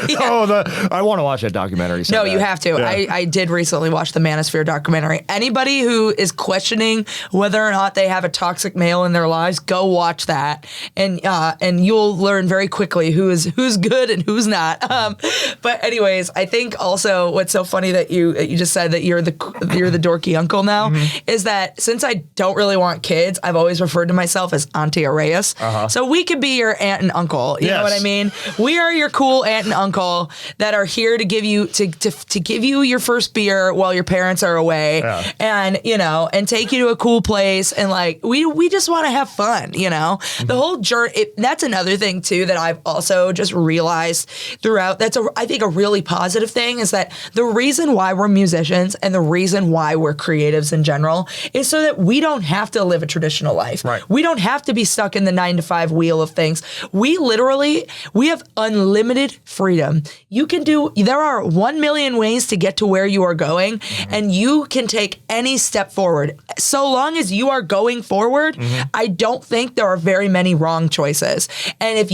you. I want to watch that documentary. No, you have to. Yeah. I did recently watch the Manosphere documentary. Anybody who is questioning whether or not they have a toxic male in their lives, go watch that, and you'll learn very quickly who's good and who's not. But anyways, I think also what's so funny that you just said that you're the dorky uncle now is that since I don't really want kids, I've always referred to myself as Auntie ARREIS. So we could be your aunt and uncle. You know what I mean? We are your cool aunt and uncle that are here to give you to give you your first beer while your parents are away, and and take you to a cool place, and like we just want to have fun. The whole journey. That's another thing too that I've also just realized throughout. That's I think a really positive thing is that the reason why we're musicians and the reason why we're creatives in general is so that we don't have to live a traditional life. Right. We don't have to be stuck in the 9-to-5 wheel of things. We have unlimited freedom. There are 1 million ways to get to where you are going, and you can take any step forward. So long as you are going forward, I don't think there are very many wrong choices. And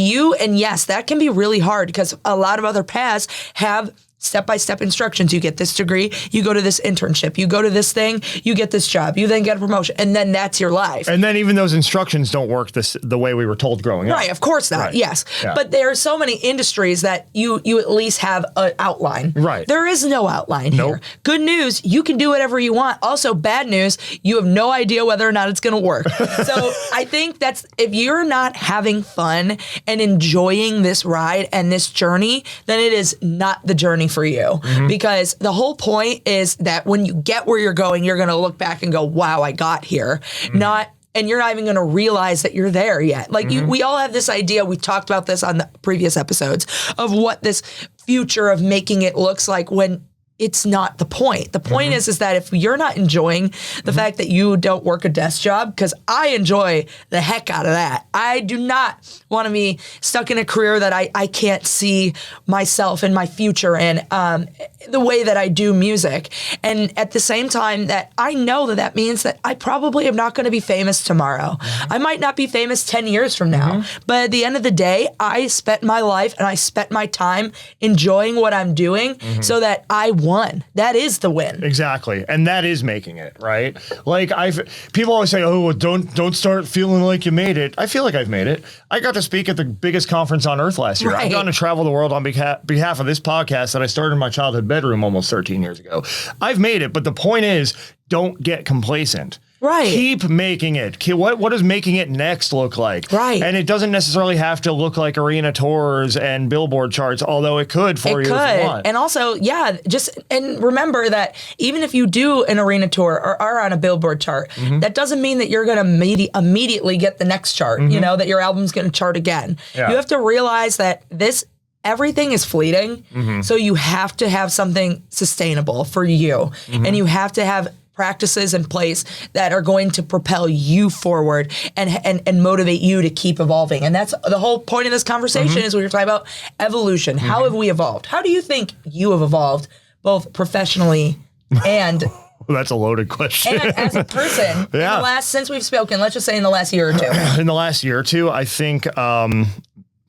yes, that can be really hard because a lot of other paths have step-by-step instructions. You get this degree, you go to this internship, you go to this thing, you get this job, you then get a promotion, and then that's your life. And then even those instructions don't work the way we were told growing up. Right, of course not, yes. Yeah. But there are so many industries that you at least have an outline. Right. There is no outline here. Good news, you can do whatever you want. Also, bad news, you have no idea whether or not it's going to work. So I think if you're not having fun and enjoying this ride and this journey, then it is not the journey for you, because the whole point is that when you get where you're going, you're going to look back and go, wow, I got here. And you're not even going to realize that you're there yet. Like we all have this idea. We talked about this on the previous episodes of what this future of making it looks like when it's not the point. The point is that if you're not enjoying the fact that you don't work a desk job, because I enjoy the heck out of that. I do not want to be stuck in a career that I can't see myself in my future in the way that I do music. And at the same time that I know that means that I probably am not going to be famous tomorrow. I might not be famous 10 years from now. But at the end of the day, I spent my life and I spent my time enjoying what I'm doing so that I won. That is the win. Exactly. And that is making it, right? Like people always say, oh, well, don't start feeling like you made it. I feel like I've made it. I got to speak at the biggest conference on earth last year. I've gotten to travel the world on behalf of this podcast that I started in my childhood bedroom almost 13 years ago. I've made it. But the point is, don't get complacent. Right. Keep making it. What does making it next look like? Right. And it doesn't necessarily have to look like arena tours and Billboard charts, although it could for you if you want. And also, and remember that even if you do an arena tour or are on a Billboard chart, that doesn't mean that you're going to immediately get the next chart, that your album's going to chart again. Yeah. You have to realize that everything is fleeting. So you have to have something sustainable for you. And you have to have practices in place that are going to propel you forward and motivate you to keep evolving. And that's the whole point of this conversation is we were talking about evolution. How have we evolved? How do you think you have evolved both professionally and that's a loaded question. And as a person, since we've spoken, let's just say in the last year or two. In the last year or two, I think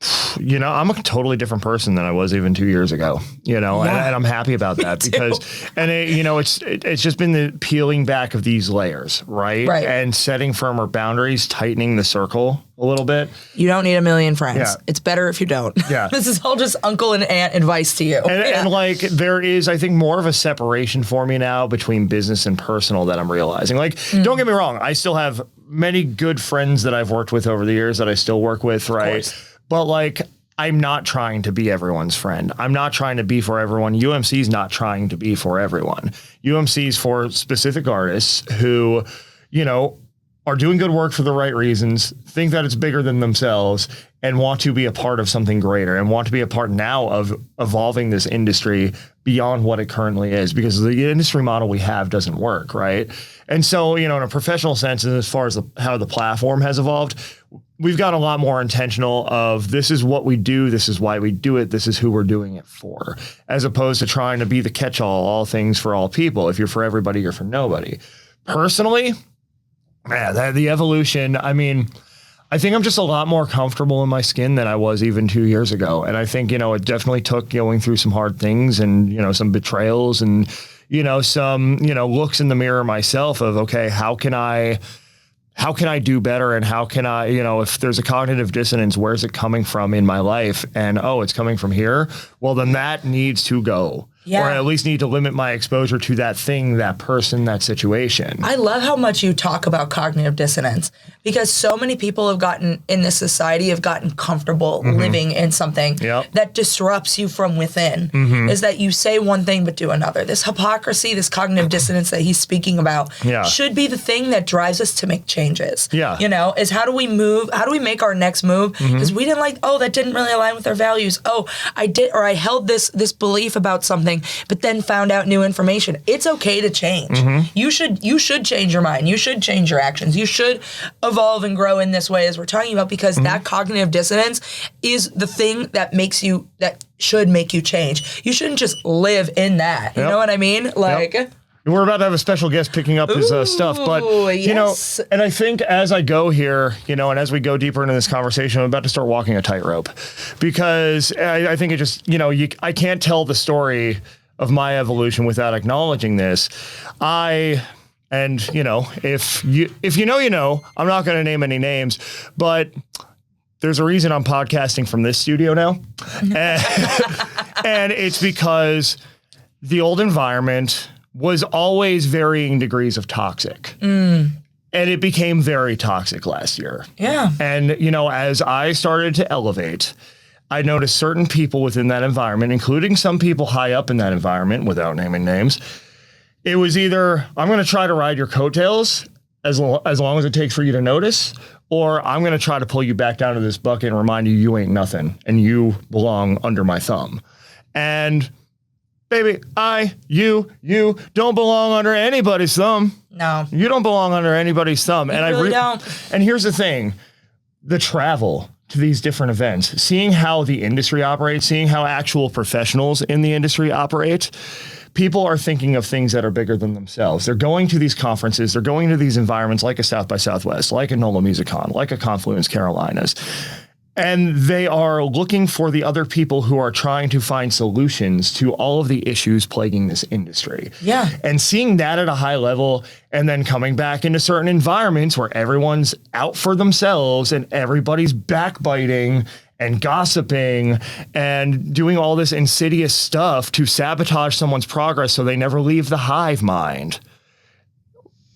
I'm a totally different person than I was even 2 years ago, and I'm happy about that because, it's just been the peeling back of these layers, right? And setting firmer boundaries, tightening the circle a little bit. You don't need a million friends. Yeah. It's better if you don't. Yeah. This is all just uncle and aunt advice to you. And like, there is, I think, more of a separation for me now between business and personal that I'm realizing. Like, don't get me wrong. I still have many good friends that I've worked with over the years that I still work with, right? But like, I'm not trying to be everyone's friend. I'm not trying to be for everyone. UMC's not trying to be for everyone. UMC's for specific artists who, are doing good work for the right reasons, think that it's bigger than themselves, and want to be a part of something greater and want to be a part now of evolving this industry beyond what it currently is, because the industry model we have doesn't work, right? And so, in a professional sense, and as far as how the platform has evolved, we've got a lot more intentional of this is what we do, this is why we do it, this is who we're doing it for, as opposed to trying to be the catch-all, all things for all people. If you're for everybody, you're for nobody. Personally, man, the evolution, I mean, I think I'm just a lot more comfortable in my skin than I was even 2 years ago. And I think, it definitely took going through some hard things and, some betrayals and, some, looks in the mirror myself of, okay, how can I do better? And how can I, if there's a cognitive dissonance, where's it coming from in my life? And, it's coming from here. Well, then that needs to go. Yeah. Or I at least need to limit my exposure to that thing, that person, that situation. I love how much you talk about cognitive dissonance, because so many people in this society have gotten comfortable living in something that disrupts you from within. Is that you say one thing but do another. This hypocrisy, this cognitive dissonance that he's speaking about should be the thing that drives us to make changes. Yeah. Is how do we make our next move? Because we didn't that didn't really align with our values. I held this belief about something, but then found out new information. It's okay to change. You should change your mind. You should change your actions. You should evolve and grow in this way, as we're talking about, because that cognitive dissonance is the thing that should make you change. You shouldn't just live in that. You know what I mean? We're about to have a special guest picking up his stuff, but, and I think as I go here, and as we go deeper into this conversation, I'm about to start walking a tightrope, because I think it just, I can't tell the story of my evolution without acknowledging this. If you know, I'm not going to name any names, but there's a reason I'm podcasting from this studio now. And it's because the old environment was always varying degrees of toxic. And it became very toxic last year. Yeah. And, as I started to elevate, I noticed certain people within that environment, including some people high up in that environment, without naming names, it was either, I'm going to try to ride your coattails as long as it takes for you to notice, or I'm going to try to pull you back down to this bucket and remind you ain't nothing and you belong under my thumb. And baby, you don't belong under anybody's thumb. No. You don't belong under anybody's thumb. You really don't. And here's the thing, the travel to these different events, seeing how the industry operates, seeing how actual professionals in the industry operate, people are thinking of things that are bigger than themselves. They're going to these conferences, they're going to these environments like a South by Southwest, like a NOLA MusicCon, like a Confluence Carolinas. And they are looking for the other people who are trying to find solutions to all of the issues plaguing this industry. Yeah. And seeing that at a high level, and then coming back into certain environments where everyone's out for themselves and everybody's backbiting and gossiping and doing all this insidious stuff to sabotage someone's progress so they never leave the hive mind.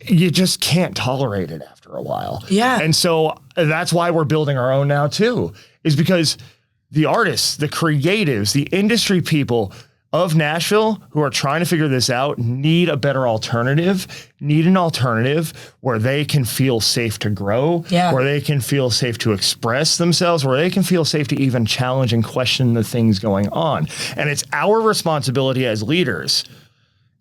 You just can't tolerate it after a while. Yeah. And so that's why we're building our own now too, is because the artists, the creatives, the industry people of Nashville who are trying to figure this out need a better alternative, need an alternative where they can feel safe to grow, where they can feel safe to express themselves, where they can feel safe to even challenge and question the things going on. And it's our responsibility as leaders,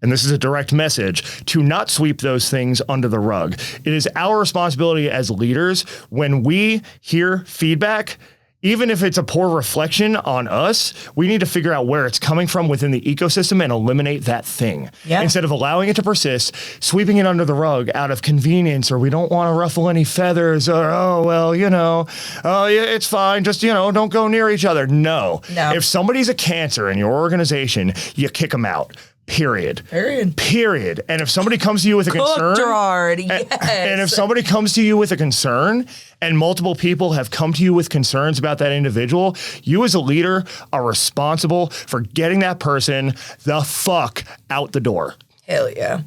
and this is a direct message, to not sweep those things under the rug. It is our responsibility as leaders, when we hear feedback, even if it's a poor reflection on us, we need to figure out where it's coming from within the ecosystem and eliminate that thing. Yeah. Instead of allowing it to persist, sweeping it under the rug out of convenience, or we don't want to ruffle any feathers, or, oh, yeah, it's fine. Just, don't go near each other. No. If somebody's a cancer in your organization, you kick them out. Period. And if somebody comes to you with a concern, Gerard, yes. And if somebody comes to you with a concern and multiple people have come to you with concerns about that individual, you as a leader are responsible for getting that person the fuck out the door. Hell yeah.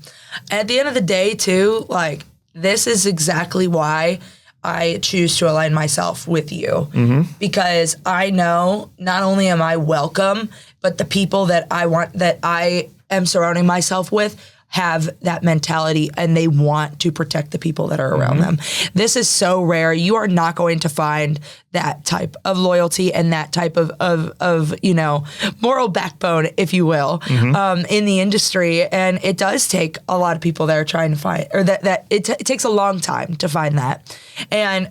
At the end of the day, too, like, this is exactly why I choose to align myself with you, because I know not only am I welcome, but the people that I am surrounding myself with have that mentality, and they want to protect the people that are around them. This is so rare. You are not going to find that type of loyalty and that type of moral backbone, if you will, in the industry. And it does take a lot of people that are trying to find, or it takes a long time to find that. And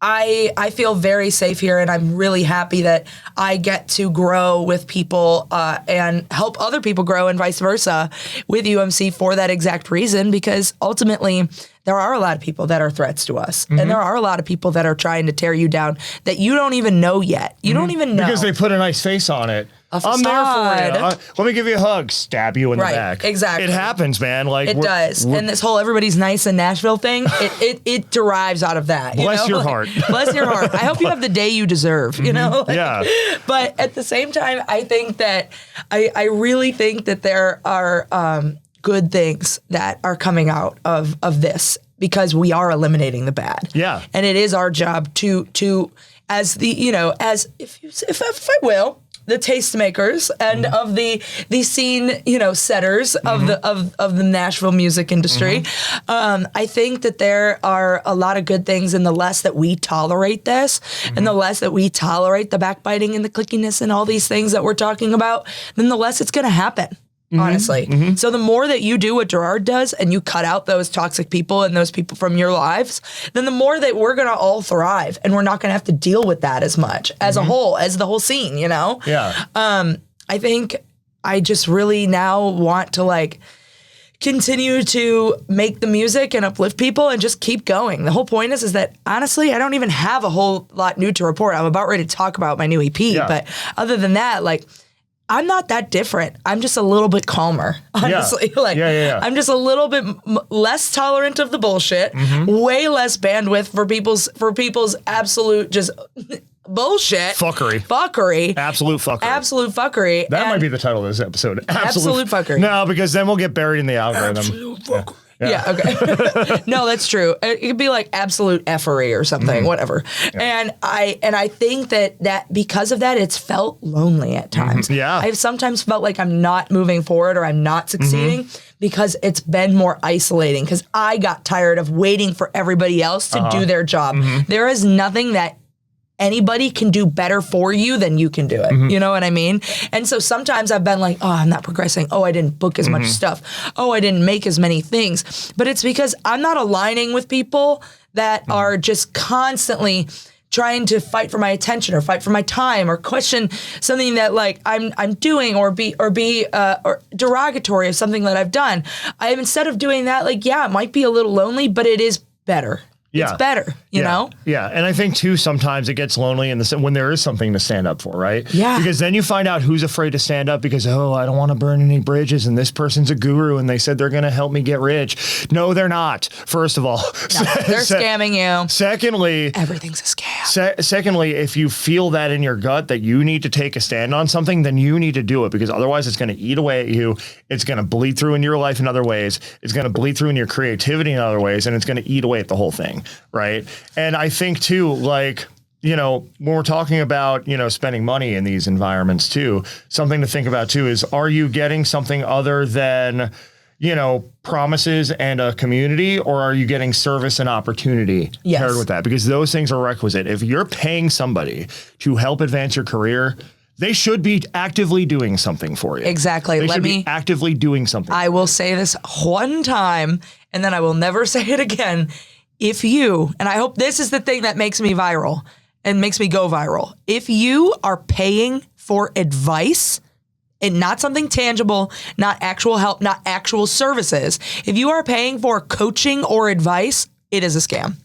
I feel very safe here, and I'm really happy that I get to grow with people and help other people grow, and vice versa with UMC for that exact reason, because ultimately there are a lot of people that are threats to us, and there are a lot of people that are trying to tear you down that you don't even know yet. You don't even know. Because they put a nice face on it. I'm there for you. Let me give you a hug. Stab you in the back. Exactly. It happens, man. Like it does. And this whole everybody's nice in Nashville thing, it derives out of that. Bless your heart. Bless your heart. I hope you have the day you deserve, Yeah. But at the same time, I think that, I really think that there are good things that are coming out of this, because we are eliminating the bad. Yeah. And it is our job to as the, as if I will, the tastemakers and of the scene, setters of the Nashville music industry. I think that there are a lot of good things, and the less that we tolerate this, and the less that we tolerate the backbiting and the clickiness and all these things that we're talking about, then the less it's going to happen. Honestly. So the more that you do what Gerard does, and you cut out those toxic people and those people from your lives, then the more that we're going to all thrive, and we're not going to have to deal with that as much as a whole, as the whole scene, Yeah. I think I just really now want to continue to make the music and uplift people and just keep going. The whole point is that honestly, I don't even have a whole lot new to report. I'm about ready to talk about my new EP, but other than that, I'm not that different. I'm just a little bit calmer, honestly. I'm just a little bit less tolerant of the bullshit, way less bandwidth for people's absolute just bullshit. Fuckery. Absolute fuckery. That might be the title of this episode. Absolute fuckery. No, because then we'll get buried in the algorithm. Absolute fuckery. Yeah, okay. No, that's true. It could be like absolute effery or something, whatever. Yeah. And I think that because of that, it's felt lonely at times. Yeah. I've sometimes felt like I'm not moving forward, or I'm not succeeding, because it's been more isolating, because I got tired of waiting for everybody else to do their job. There is nothing that anybody can do better for you than you can do it. You know what I mean? And so sometimes I've been like, oh, I'm not progressing. Oh, I didn't book as much stuff. Oh, I didn't make as many things. But it's because I'm not aligning with people that are just constantly trying to fight for my attention, or fight for my time, or question something that I'm doing, or be derogatory of something that I've done. Instead of doing that, it might be a little lonely, but it is better. Yeah. It's better, you know? Yeah. And I think too, sometimes it gets lonely when there is something to stand up for, right? Yeah. Because then you find out who's afraid to stand up because, I don't want to burn any bridges, and this person's a guru and they said they're going to help me get rich. No, they're not. First of all, no, they're scamming you. Secondly, everything's a scam. Secondly, if you feel that in your gut that you need to take a stand on something, then you need to do it, because otherwise it's going to eat away at you. It's going to bleed through in your life in other ways. It's going to bleed through in your creativity in other ways, and it's going to eat away at the whole thing. Right. And I think too, when we're talking about, spending money in these environments too, something to think about too is, are you getting something other than, promises and a community, or are you getting service and opportunity paired with that? Because those things are requisite. If you're paying somebody to help advance your career, they should be actively doing something for you. Exactly. They should be actively doing something. I will say this one time, and then I will never say it again. If you, and I hope this is the thing that makes me viral, and makes me go viral. If you are paying for advice and not something tangible, not actual help, not actual services, if you are paying for coaching or advice, it is a scam.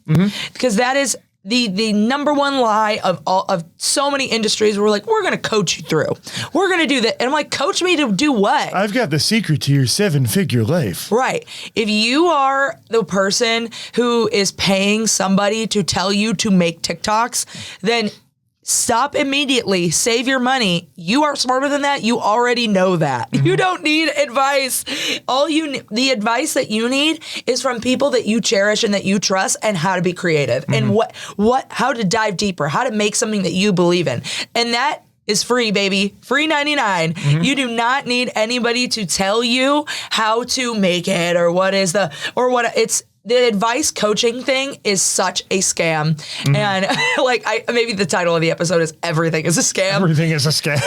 Because that is the number one lie of so many industries. We're like, we're going to coach you through. We're going to do that. And I'm like, coach me to do what? I've got the secret to your 7-figure life. Right. If you are the person who is paying somebody to tell you to make TikToks, then stop immediately. Save your money. You are smarter than that. You already know that. You don't need advice. The advice that you need is from people that you cherish and that you trust, and how to be creative and how to dive deeper, how to make something that you believe in. And that is free, baby. Free 99. You do not need anybody to tell you how to make it or the advice coaching thing is such a scam. And maybe the title of the episode is Everything is a Scam. Everything is a scam.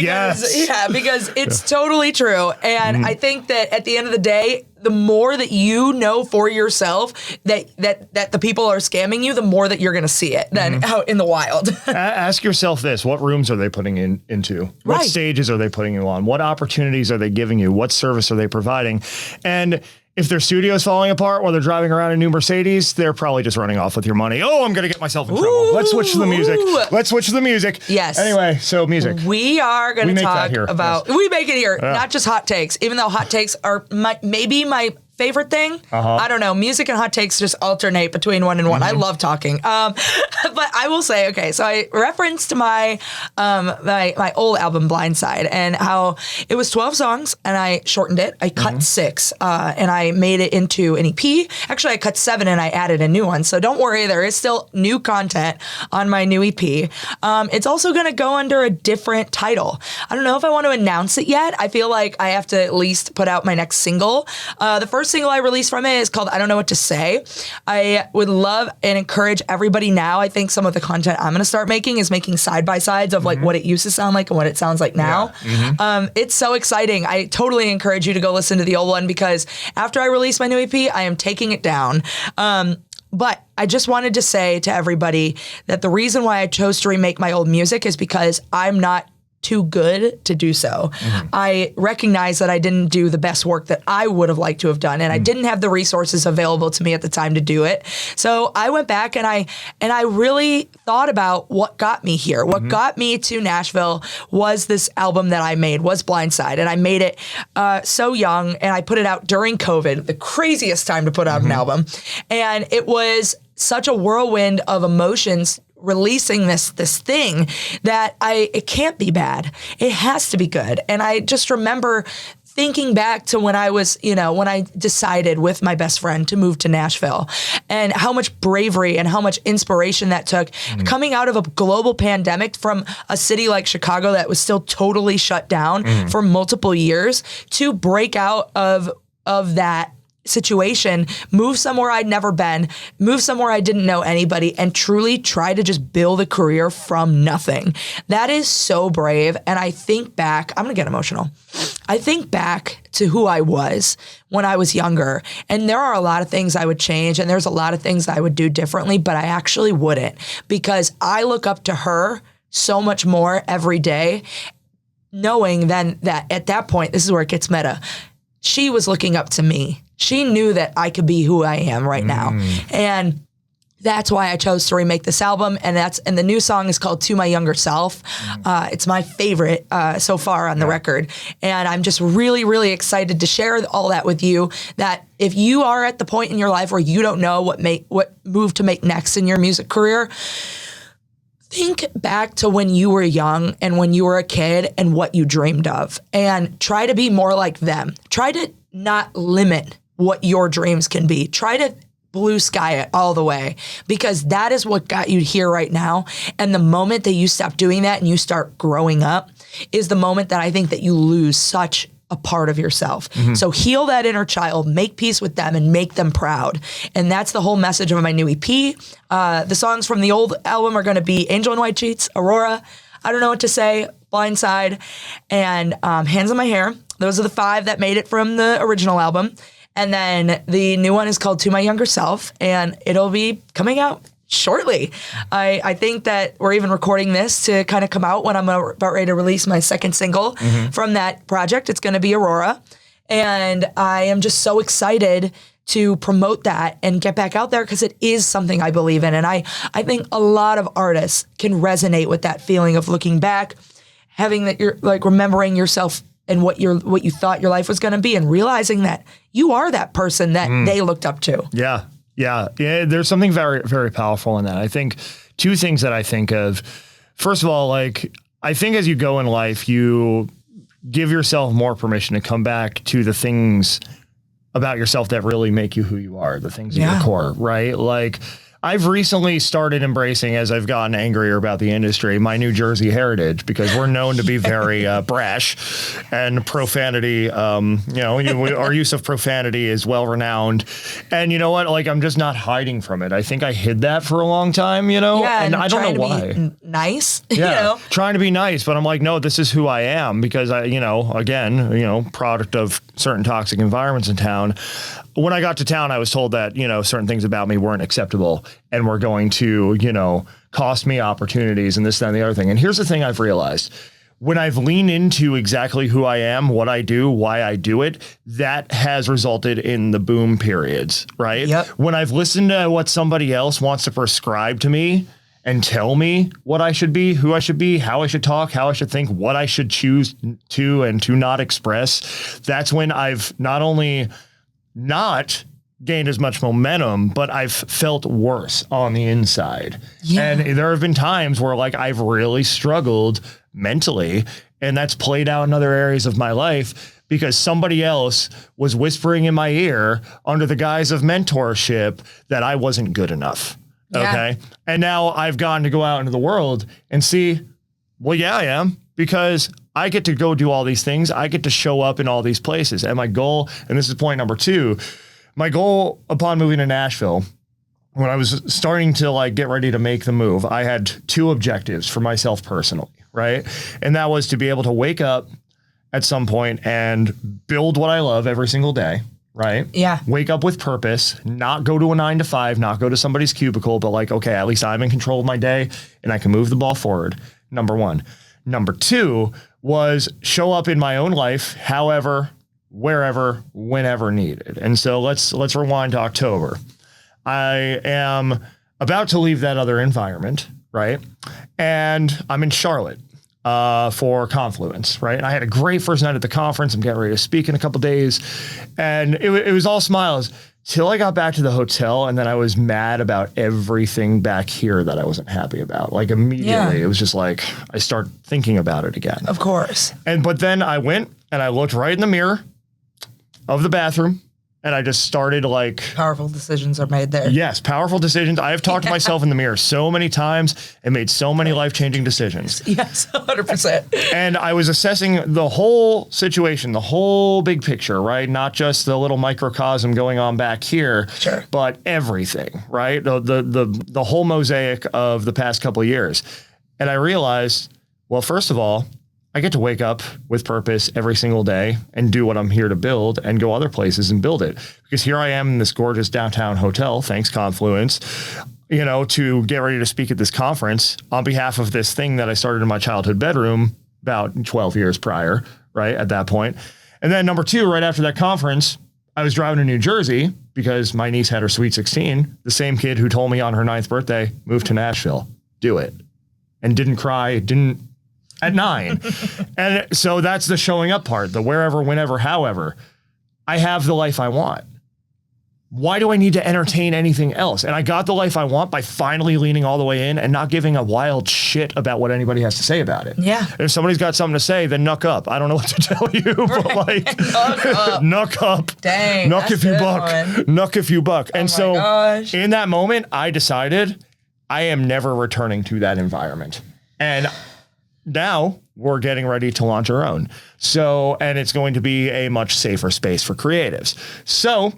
Yes. Yeah, because it's totally true. And I think that at the end of the day, the more that you know for yourself that the people are scamming you, the more that you're going to see it then out in the wild. Ask yourself this: what rooms are they putting into? What stages are they putting you on? What opportunities are they giving you? What service are they providing? And if their studio's falling apart while they're driving around in new Mercedes, they're probably just running off with your money. Oh, I'm going to get myself in trouble. Let's switch to the music. Yes. Anyway, so music. We are going to talk about... Yes. We make it here, not just hot takes. Even though hot takes are maybe my favorite thing. I don't know. Music and hot takes just alternate between one and one. I love talking. But I will say, okay, so I referenced my my old album Blindside and how it was 12 songs and I shortened it. I cut 6 and I made it into an EP. Actually, I cut 7 and I added a new one. So don't worry, there is still new content on my new EP. It's also going to go under a different title. I don't know if I want to announce it yet. I feel like I have to at least put out my next single. The first single I released from it is called I Don't Know What to Say. I would love and encourage everybody now. I think some of the content I'm going to start making is making side-by-sides of like what it used to sound like and what it sounds like now. It's so exciting. I totally encourage you to go listen to the old one because after I release my new EP, I am taking it down. But I just wanted to say to everybody that the reason why I chose to remake my old music is because I'm not too good to do so. I recognize that I didn't do the best work that I would have liked to have done, and I didn't have the resources available to me at the time to do it. So I went back and I really thought about what got me here. What got me to Nashville was this album that I made, was Blindside, and I made it so young, and I put it out during COVID, the craziest time to put out an album, and it was such a whirlwind of emotions releasing this thing that it can't be bad. It has to be good. And I just remember thinking back to when I was, when I decided with my best friend to move to Nashville and how much bravery and how much inspiration that took coming out of a global pandemic from a city like Chicago that was still totally shut down for multiple years to break out of that situation, move somewhere I'd never been, move somewhere I didn't know anybody, and truly try to just build a career from nothing. That is so brave. And I think back, I'm going to get emotional. I think back to who I was when I was younger, and there are a lot of things I would change, and there's a lot of things I would do differently, but I actually wouldn't, because I look up to her so much more every day, knowing then that at that point, this is where it gets meta. She was looking up to me. She knew that I could be who I am right now. And that's why I chose to remake this album. And the new song is called To My Younger Self. It's my favorite so far on the record. And I'm just really, really excited to share all that with you, that if you are at the point in your life where you don't know what move to make next in your music career, think back to when you were young and when you were a kid and what you dreamed of, and try to be more like them. Try to not limit what your dreams can be. Try to blue sky it all the way, because that is what got you here right now. And the moment that you stop doing that and you start growing up is the moment that I think that you lose such a part of yourself. So heal that inner child, make peace with them, and make them proud. And that's the whole message of my new EP. The songs from the old album are going to be Angel in White Sheets, Aurora, I Don't Know What to Say, Blindside, and Hands on My Hair. Those are the 5 that made it from the original album. And then the new one is called To My Younger Self, and it'll be coming out shortly. I think that we're even recording this to kind of come out when I'm about ready to release my second single from that project. It's going to be Aurora. And I am just so excited to promote that and get back out there because it is something I believe in. And I think a lot of artists can resonate with that feeling of looking back, having that you're like remembering yourself and what you thought your life was going to be and realizing that you are that person that they looked up to. Yeah. There's something very, very powerful in that. I think two things that I think of. First of all, like, I think as you go in life, you give yourself more permission to come back to the things about yourself that really make you who you are, the things at your core, right? Like, I've recently started embracing, as I've gotten angrier about the industry, my New Jersey heritage, because we're known to be very brash and profanity. Our use of profanity is well renowned. And you know what? Like, I'm just not hiding from it. I think I hid that for a long time, and I don't know why. Nice. Trying to be nice, but I'm like, no, this is who I am, because product of certain toxic environments in town. When I got to town, I was told that, certain things about me weren't acceptable and were going to, cost me opportunities and this, that, and the other thing. And here's the thing I've realized. When I've leaned into exactly who I am, what I do, why I do it, that has resulted in the boom periods, right? Yep. When I've listened to what somebody else wants to prescribe to me and tell me what I should be, who I should be, how I should talk, how I should think, what I should choose to and to not express, that's when I've not only not gained as much momentum, but I've felt worse on the inside. Yeah. And there have been times where like I've really struggled mentally, and that's played out in other areas of my life because somebody else was whispering in my ear under the guise of mentorship that I wasn't good enough. Yeah. Okay. And now I've gotten to go out into the world and see, well, yeah, I am, because I get to go do all these things. I get to show up in all these places. And my goal, and this is point number 2, my goal upon moving to Nashville, when I was starting to like get ready to make the move, I had 2 objectives for myself personally, right? And that was to be able to wake up at some point and build what I love every single day, right? Yeah. Wake up with purpose, not go to a 9 to 5, not go to somebody's cubicle, but like, okay, at least I'm in control of my day and I can move the ball forward. Number 1. Number 2 was show up in my own life, however, wherever, whenever needed. And so let's rewind to October. I am about to leave that other environment, right? And I'm in Charlotte for Confluence, right? And I had a great first night at the conference. I'm getting ready to speak in a couple days. And it was all smiles till I got back to the hotel, and then I was mad about everything back here that I wasn't happy about. Like immediately, It was just like, I start thinking about it again. Of course. But then I went and I looked right in the mirror of the bathroom, and I just started like... Powerful decisions are made there. Yes, powerful decisions. I have talked to myself in the mirror so many times and made so many life-changing decisions. Yes, 100%. And I was assessing the whole situation, the whole big picture, right? Not just the little microcosm going on back here, sure, but everything, right? The whole mosaic of the past couple of years. And I realized, well, first of all, I get to wake up with purpose every single day and do what I'm here to build and go other places and build it. Because here I am in this gorgeous downtown hotel, thanks Confluence, to get ready to speak at this conference on behalf of this thing that I started in my childhood bedroom about 12 years prior, right, at that point. And then number 2, right after that conference, I was driving to New Jersey because my niece had her sweet 16. The same kid who told me on her 9th birthday, move to Nashville, do it. And didn't cry, at 9. And so that's the showing up part, the wherever, whenever, however. I have the life I want. Why do I need to entertain anything else? And I got the life I want by finally leaning all the way in and not giving a wild shit about what anybody has to say about it. Yeah. If somebody's got something to say, then knuck up. I don't know what to tell you, but like, knuck up. Dang. Knuck if you buck. Knuck if you buck. And so in that moment, I decided I am never returning to that environment. And now we're getting ready to launch our own. So, and it's going to be a much safer space for creatives. So,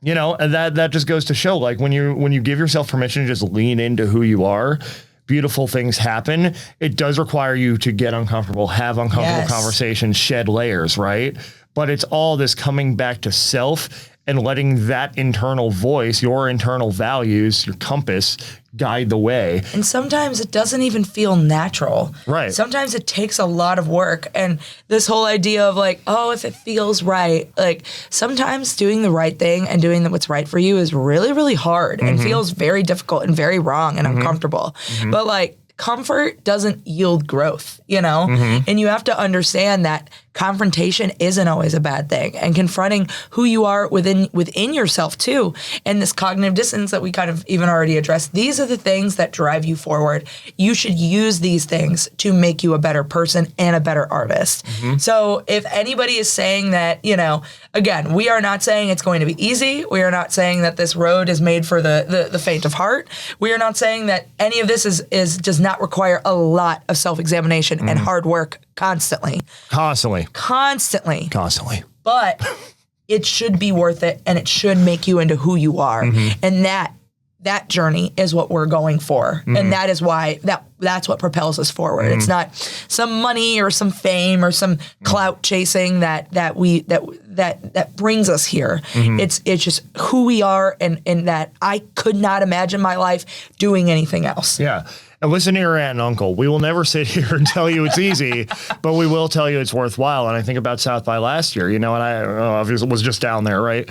and that just goes to show, like when you give yourself permission to just lean into who you are, beautiful things happen. It does require you to get uncomfortable, have uncomfortable conversations, shed layers, right? but it's all this coming back to self and letting that internal voice, your internal values, your compass, guide the way. And sometimes it doesn't even feel natural. Right. Sometimes it takes a lot of work. And this whole idea of like, oh, if it feels right, like sometimes doing the right thing and doing what's right for you is really, really hard and feels very difficult and very wrong and uncomfortable. But like, comfort doesn't yield growth, you know? And you have to understand that confrontation isn't always a bad thing, and confronting who you are within yourself too. And this cognitive dissonance that we kind of even already addressed, these are the things that drive you forward. You should use these things to make you a better person and a better artist. So if anybody is saying that, you know, again, we are not saying it's going to be easy. We are not saying that this road is made for the faint of heart. We are not saying that any of this does not require a lot of self-examination and hard work constantly. Constantly. But it should be worth it, and it should make you into who you are. And that journey is what we're going for. And that is why that's what propels us forward. It's not some money or some fame or some clout chasing that brings us here. It's just who we are, and that I could not imagine my life doing anything else. Yeah. And listen to your aunt and uncle. We will never sit here and tell you it's easy, but we will tell you it's worthwhile. And I think about South by last year, you know, and I obviously was just down there, right?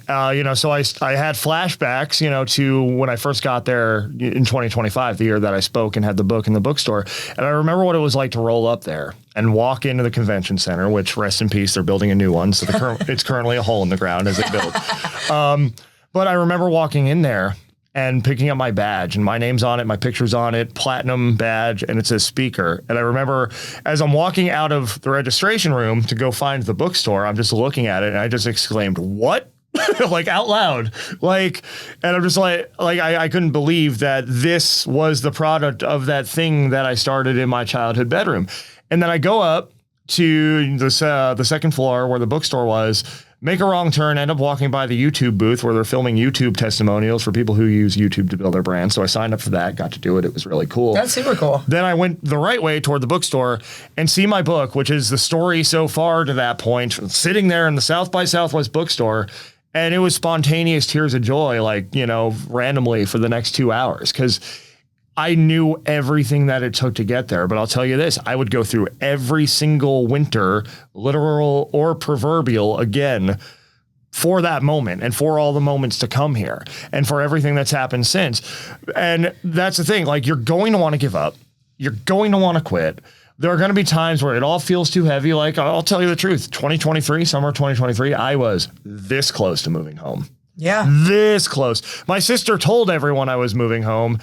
You know, so I had flashbacks, you know, to when I first got there in 2025, the year that I spoke and had the book in the bookstore. And I remember what it was like to roll up there and walk into the convention center, which, rest in peace, they're building a new one. So it's currently a hole in the ground as they build. But I remember walking in there and picking up my badge, and my name's on it, my picture's on it, platinum badge, and it says speaker. And I remember as I'm walking out of the registration room to go find the bookstore, I'm just looking at it and I just exclaimed, "What?" Like out loud. Like, and I'm just like I couldn't believe that this was the product of that thing that I started in my childhood bedroom. And then I go up to the second floor where the bookstore was, make a wrong turn, end up walking by the YouTube booth where they're filming YouTube testimonials for people who use YouTube to build their brand. So I signed up for that, got to do it. It was really cool. That's super cool. Then I went the right way toward the bookstore and see my book, which is the story so far to that point, sitting there in the South by Southwest bookstore. And it was spontaneous tears of joy, like, you know, randomly for the next 2 hours, because I knew everything that it took to get there. But I'll tell you this, I would go through every single winter, literal or proverbial, again, for that moment and for all the moments to come here and for everything that's happened since. And that's the thing, like, you're going to want to give up. You're going to want to quit. There are going to be times where it all feels too heavy. Like, I'll tell you the truth, 2023, summer 2023, I was this close to moving home. Yeah. This close. My sister told everyone I was moving home.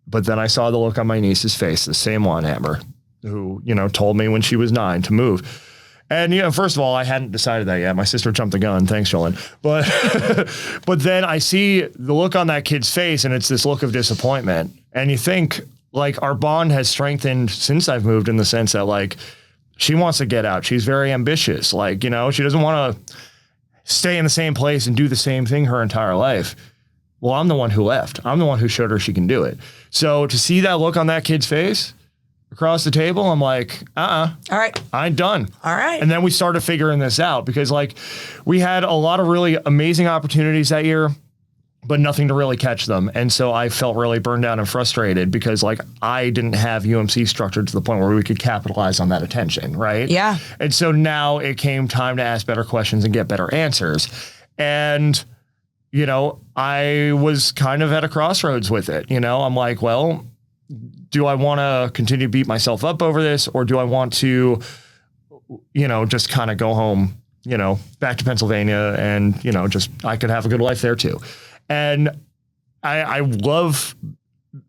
But then I saw the look on my niece's face, the same one, Amber, who, you know, told me when she was 9 to move. And, you know, first of all, I hadn't decided that yet. My sister jumped the gun. Thanks, Jolene. But then I see the look on that kid's face, and it's this look of disappointment. And you think, like, our bond has strengthened since I've moved, in the sense that, like, she wants to get out. She's very ambitious. Like, you know, she doesn't want to stay in the same place and do the same thing her entire life. Well, I'm the one who left. I'm the one who showed her she can do it. So to see that look on that kid's face across the table, I'm like, all right, I'm done. All right. And then we started figuring this out, because, like, we had a lot of really amazing opportunities that year, but nothing to really catch them. And so I felt really burned out and frustrated, because, like, I didn't have UMC structured to the point where we could capitalize on that attention, right? Yeah. And so now it came time to ask better questions and get better answers. And, you know, I was kind of at a crossroads with it. You know, I'm like, well, do I want to continue to beat myself up over this, or do I want to, you know, just kind of go home, you know, back to Pennsylvania, and, you know, just, I could have a good life there too. And I love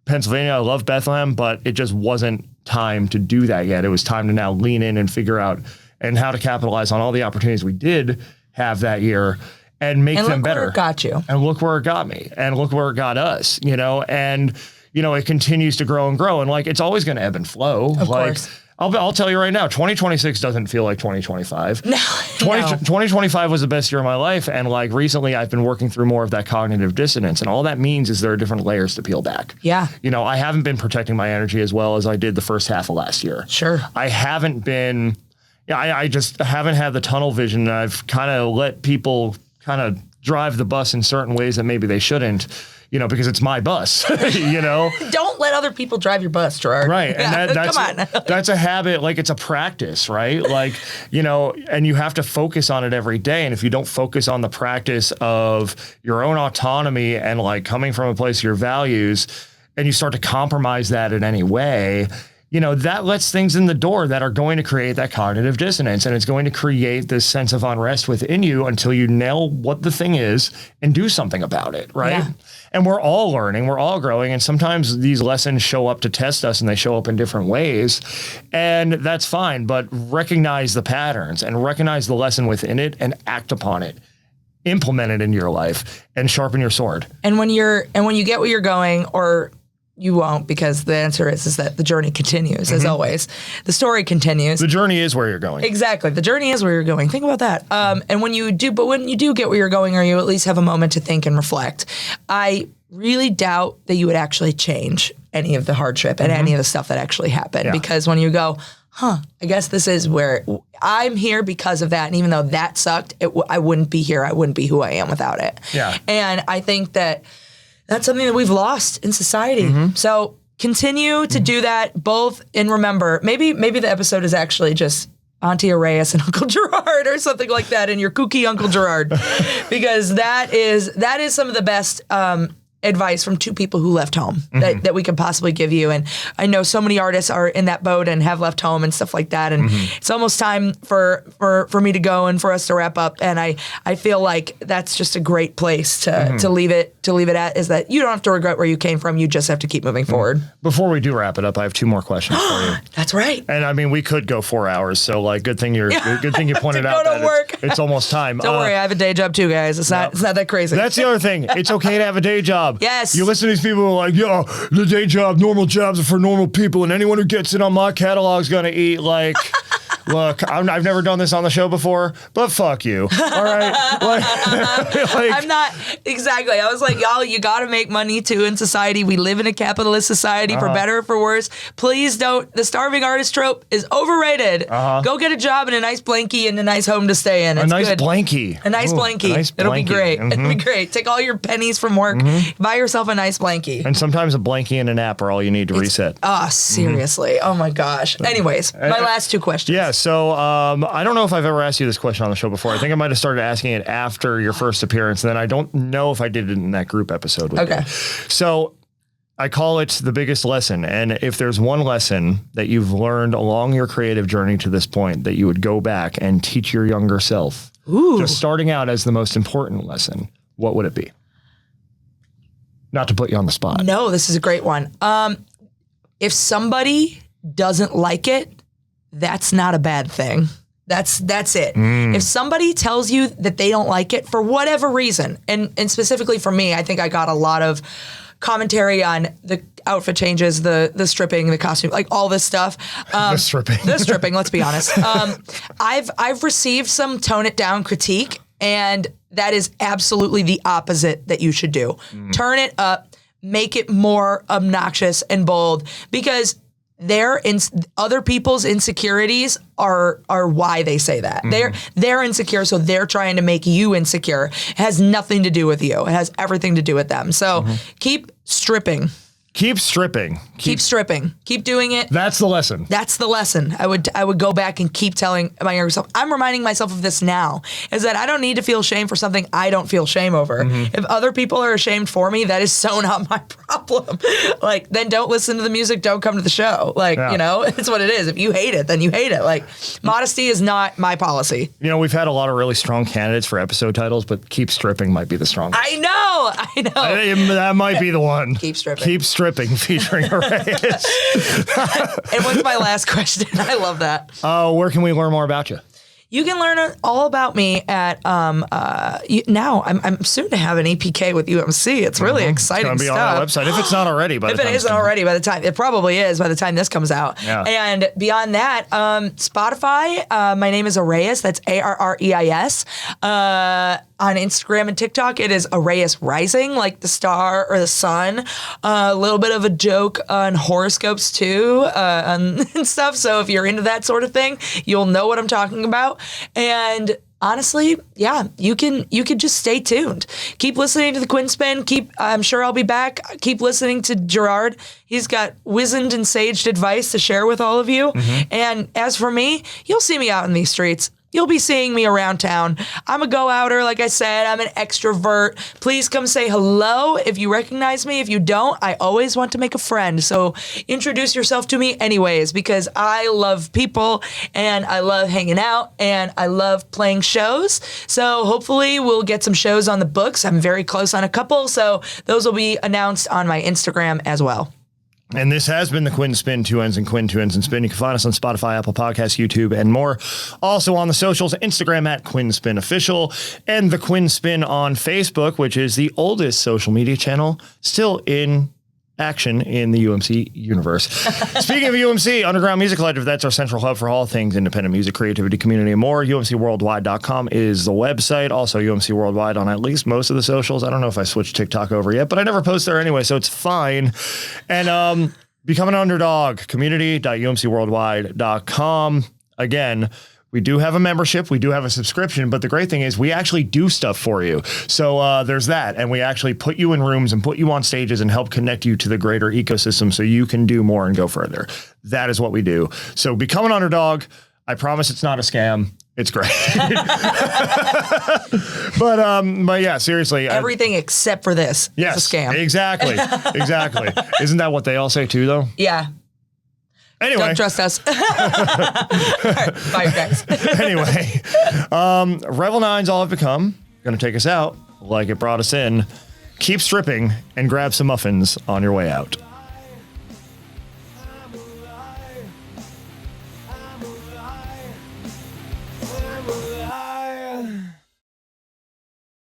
Pennsylvania. I love Bethlehem, but it just wasn't time to do that yet. It was time to now lean in and figure out and how to capitalize on all the opportunities we did have that year and make them better. Where it got you. And look where it got me, and look where it got us, you know, and, you know, it continues to grow and grow, and, like, it's always going to ebb and flow. Of like, course. I'll tell you right now, 2026 doesn't feel like 2025. No. 2025 was the best year of my life. And, like, recently I've been working through more of that cognitive dissonance, and all that means is there are different layers to peel back. Yeah. You know, I haven't been protecting my energy as well as I did the first half of last year. Sure. I haven't been, Yeah, I just haven't had the tunnel vision. I've kind of let people kind of drive the bus in certain ways that maybe they shouldn't, because it's my bus, Don't let other people drive your bus, Gerard. Right. Yeah, And that's, come on. That's a habit. Like, it's a practice, right? Like, and you have to focus on it every day. And if you don't focus on the practice of your own autonomy and like coming from a place of your values, and you start to compromise that in any way, that lets things in the door that are going to create that cognitive dissonance, and it's going to create this sense of unrest within you until you nail what the thing is and do something about it, right? Yeah. And we're all learning, we're all growing, and sometimes these lessons show up to test us and they show up in different ways, and that's fine, but recognize the patterns and recognize the lesson within it and act upon it. Implement it into your life and sharpen your sword. And when you get where you're going, or you won't, because the answer is that the journey continues, as always. The story continues. The journey is where you're going. Exactly. The journey is where you're going. Think about that. And when you do get where you're going, or you at least have a moment to think and reflect, I really doubt that you would actually change any of the hardship and any of the stuff that actually happened. Yeah. Because when you go, I guess this is where I'm here because of that. And even though that sucked, I wouldn't be here. I wouldn't be who I am without it. Yeah. And I think that's something that we've lost in society. So continue to do that, both, and remember, maybe the episode is actually just Auntie ARREIS and Uncle Gerard or something like that, and your kooky Uncle Gerard, because that is some of the best advice from two people who left home that we could possibly give you. And I know so many artists are in that boat and have left home and stuff like that. And it's almost time for me to go and for us to wrap up. And I feel like that's just a great place to leave it at, is that you don't have to regret where you came from. You just have to keep moving forward. Before we do wrap it up, I have two more questions for you. That's right. And I mean, we could go 4 hours. So like, good thing you pointed out that it's almost time. Don't worry, I have a day job too, guys. It's not that crazy. That's the other thing. It's okay to have a day job. Yes. You listen to these people who are like, yo, the day job, normal jobs are for normal people, and anyone who gets it on my catalog is going to eat. Like, look, I've never done this on the show before, but fuck you. All right? I'm not, exactly. I was like, y'all, you got to make money too in society. We live in a capitalist society, for better or for worse. Please don't. The starving artist trope is overrated. Go get a job in a nice blankie and a nice home to stay in. It's a nice good. blankie. A nice blankie. It'll be great. It'll be great. Take all your pennies from work. Buy yourself a nice blankie. And sometimes a blankie and a nap are all you need to reset. Oh, seriously. Oh my gosh. Anyways, my last two questions. Yeah. So I don't know if I've ever asked you this question on the show before. I think I might have started asking it after your first appearance, and then I don't know if I did it in that group episode with you. So I call it the biggest lesson. And if there's one lesson that you've learned along your creative journey to this point that you would go back and teach your younger self, just starting out as the most important lesson, what would it be? Not to put you on the spot. No, this is a great one. If somebody doesn't like it, that's not a bad thing. That's it. If somebody tells you that they don't like it for whatever reason, and specifically for me, I think I got a lot of commentary on the outfit changes, the stripping, the costume, like all this stuff. The stripping. Let's be honest. I've received some tone it down critique, and that is absolutely the opposite that you should do. Turn it up, make it more obnoxious and bold, because other people's insecurities are why they say that. They're insecure, so they're trying to make you insecure. It has nothing to do with you. It has everything to do with them. So keep stripping. Keep stripping. Keep stripping. Keep doing it. That's the lesson. That's the lesson. I would go back and keep telling my younger self. I'm reminding myself of this now, is that I don't need to feel shame for something I don't feel shame over. If other people are ashamed for me, that is so not my problem. Like, then don't listen to the music, don't come to the show. Like, it's what it is. If you hate it, then you hate it. Like, modesty is not my policy. We've had a lot of really strong candidates for episode titles, but Keep Stripping might be the strongest. I know. That might be the one. Keep stripping. Keep stripping featuring ARREIS. And what's my last question? I love that. Where can we learn more about you? You can learn all about me at now. I'm soon to have an EPK with UMC. It's really exciting stuff. It's going to be stuff. on our website if it's not already. If it isn't already by the time, it probably is by the time this comes out. Yeah. And beyond that, Spotify. My name is ARREIS. That's ARREIS. on Instagram and TikTok, it is ARREIS Rising, like the star or the sun. A little bit of a joke on horoscopes too, and stuff. So if you're into that sort of thing, you'll know what I'm talking about. And honestly, yeah, you can just stay tuned. Keep listening to the Quinn Spinn. I'm sure I'll be back. Keep listening to Gerard. He's got wizened and saged advice to share with all of you. And as for me, you'll see me out in these streets. You'll be seeing me around town. I'm a go-outer, like I said. I'm an extrovert. Please come say hello if you recognize me. If you don't, I always want to make a friend. So introduce yourself to me anyways, because I love people and I love hanging out and I love playing shows. So hopefully we'll get some shows on the books. I'm very close on a couple, so those will be announced on my Instagram as well. And this has been the Quinn Spinn, 2 N's and Quinn, 2 N's and Spin. You can find us on Spotify, Apple Podcasts, YouTube, and more. Also on the socials, Instagram at Quinn Spinn Official, and the Quinn Spinn on Facebook, which is the oldest social media channel still in action in the UMC universe. Speaking of UMC, Underground Music Collective, that's our central hub for all things independent music, creativity, community, and more. UMCworldwide.com is the website. Also UMC Worldwide on at least most of the socials. I don't know if I switched TikTok over yet, but I never post there anyway, so it's fine. And become an underdog, community.umcworldwide.com. Again, we do have a membership. We do have a subscription. But the great thing is we actually do stuff for you. So there's that. And we actually put you in rooms and put you on stages and help connect you to the greater ecosystem so you can do more and go further. That is what we do. So become an underdog. I promise it's not a scam. It's great. But yeah, seriously. Everything except for this is a scam. Exactly. Exactly. Isn't that what they all say too, though? Yeah. Anyway. Don't trust us. All right, bye, guys. Anyway, Revel 9's all I've become. Going to take us out like it brought us in. Keep stripping and grab some muffins on your way out.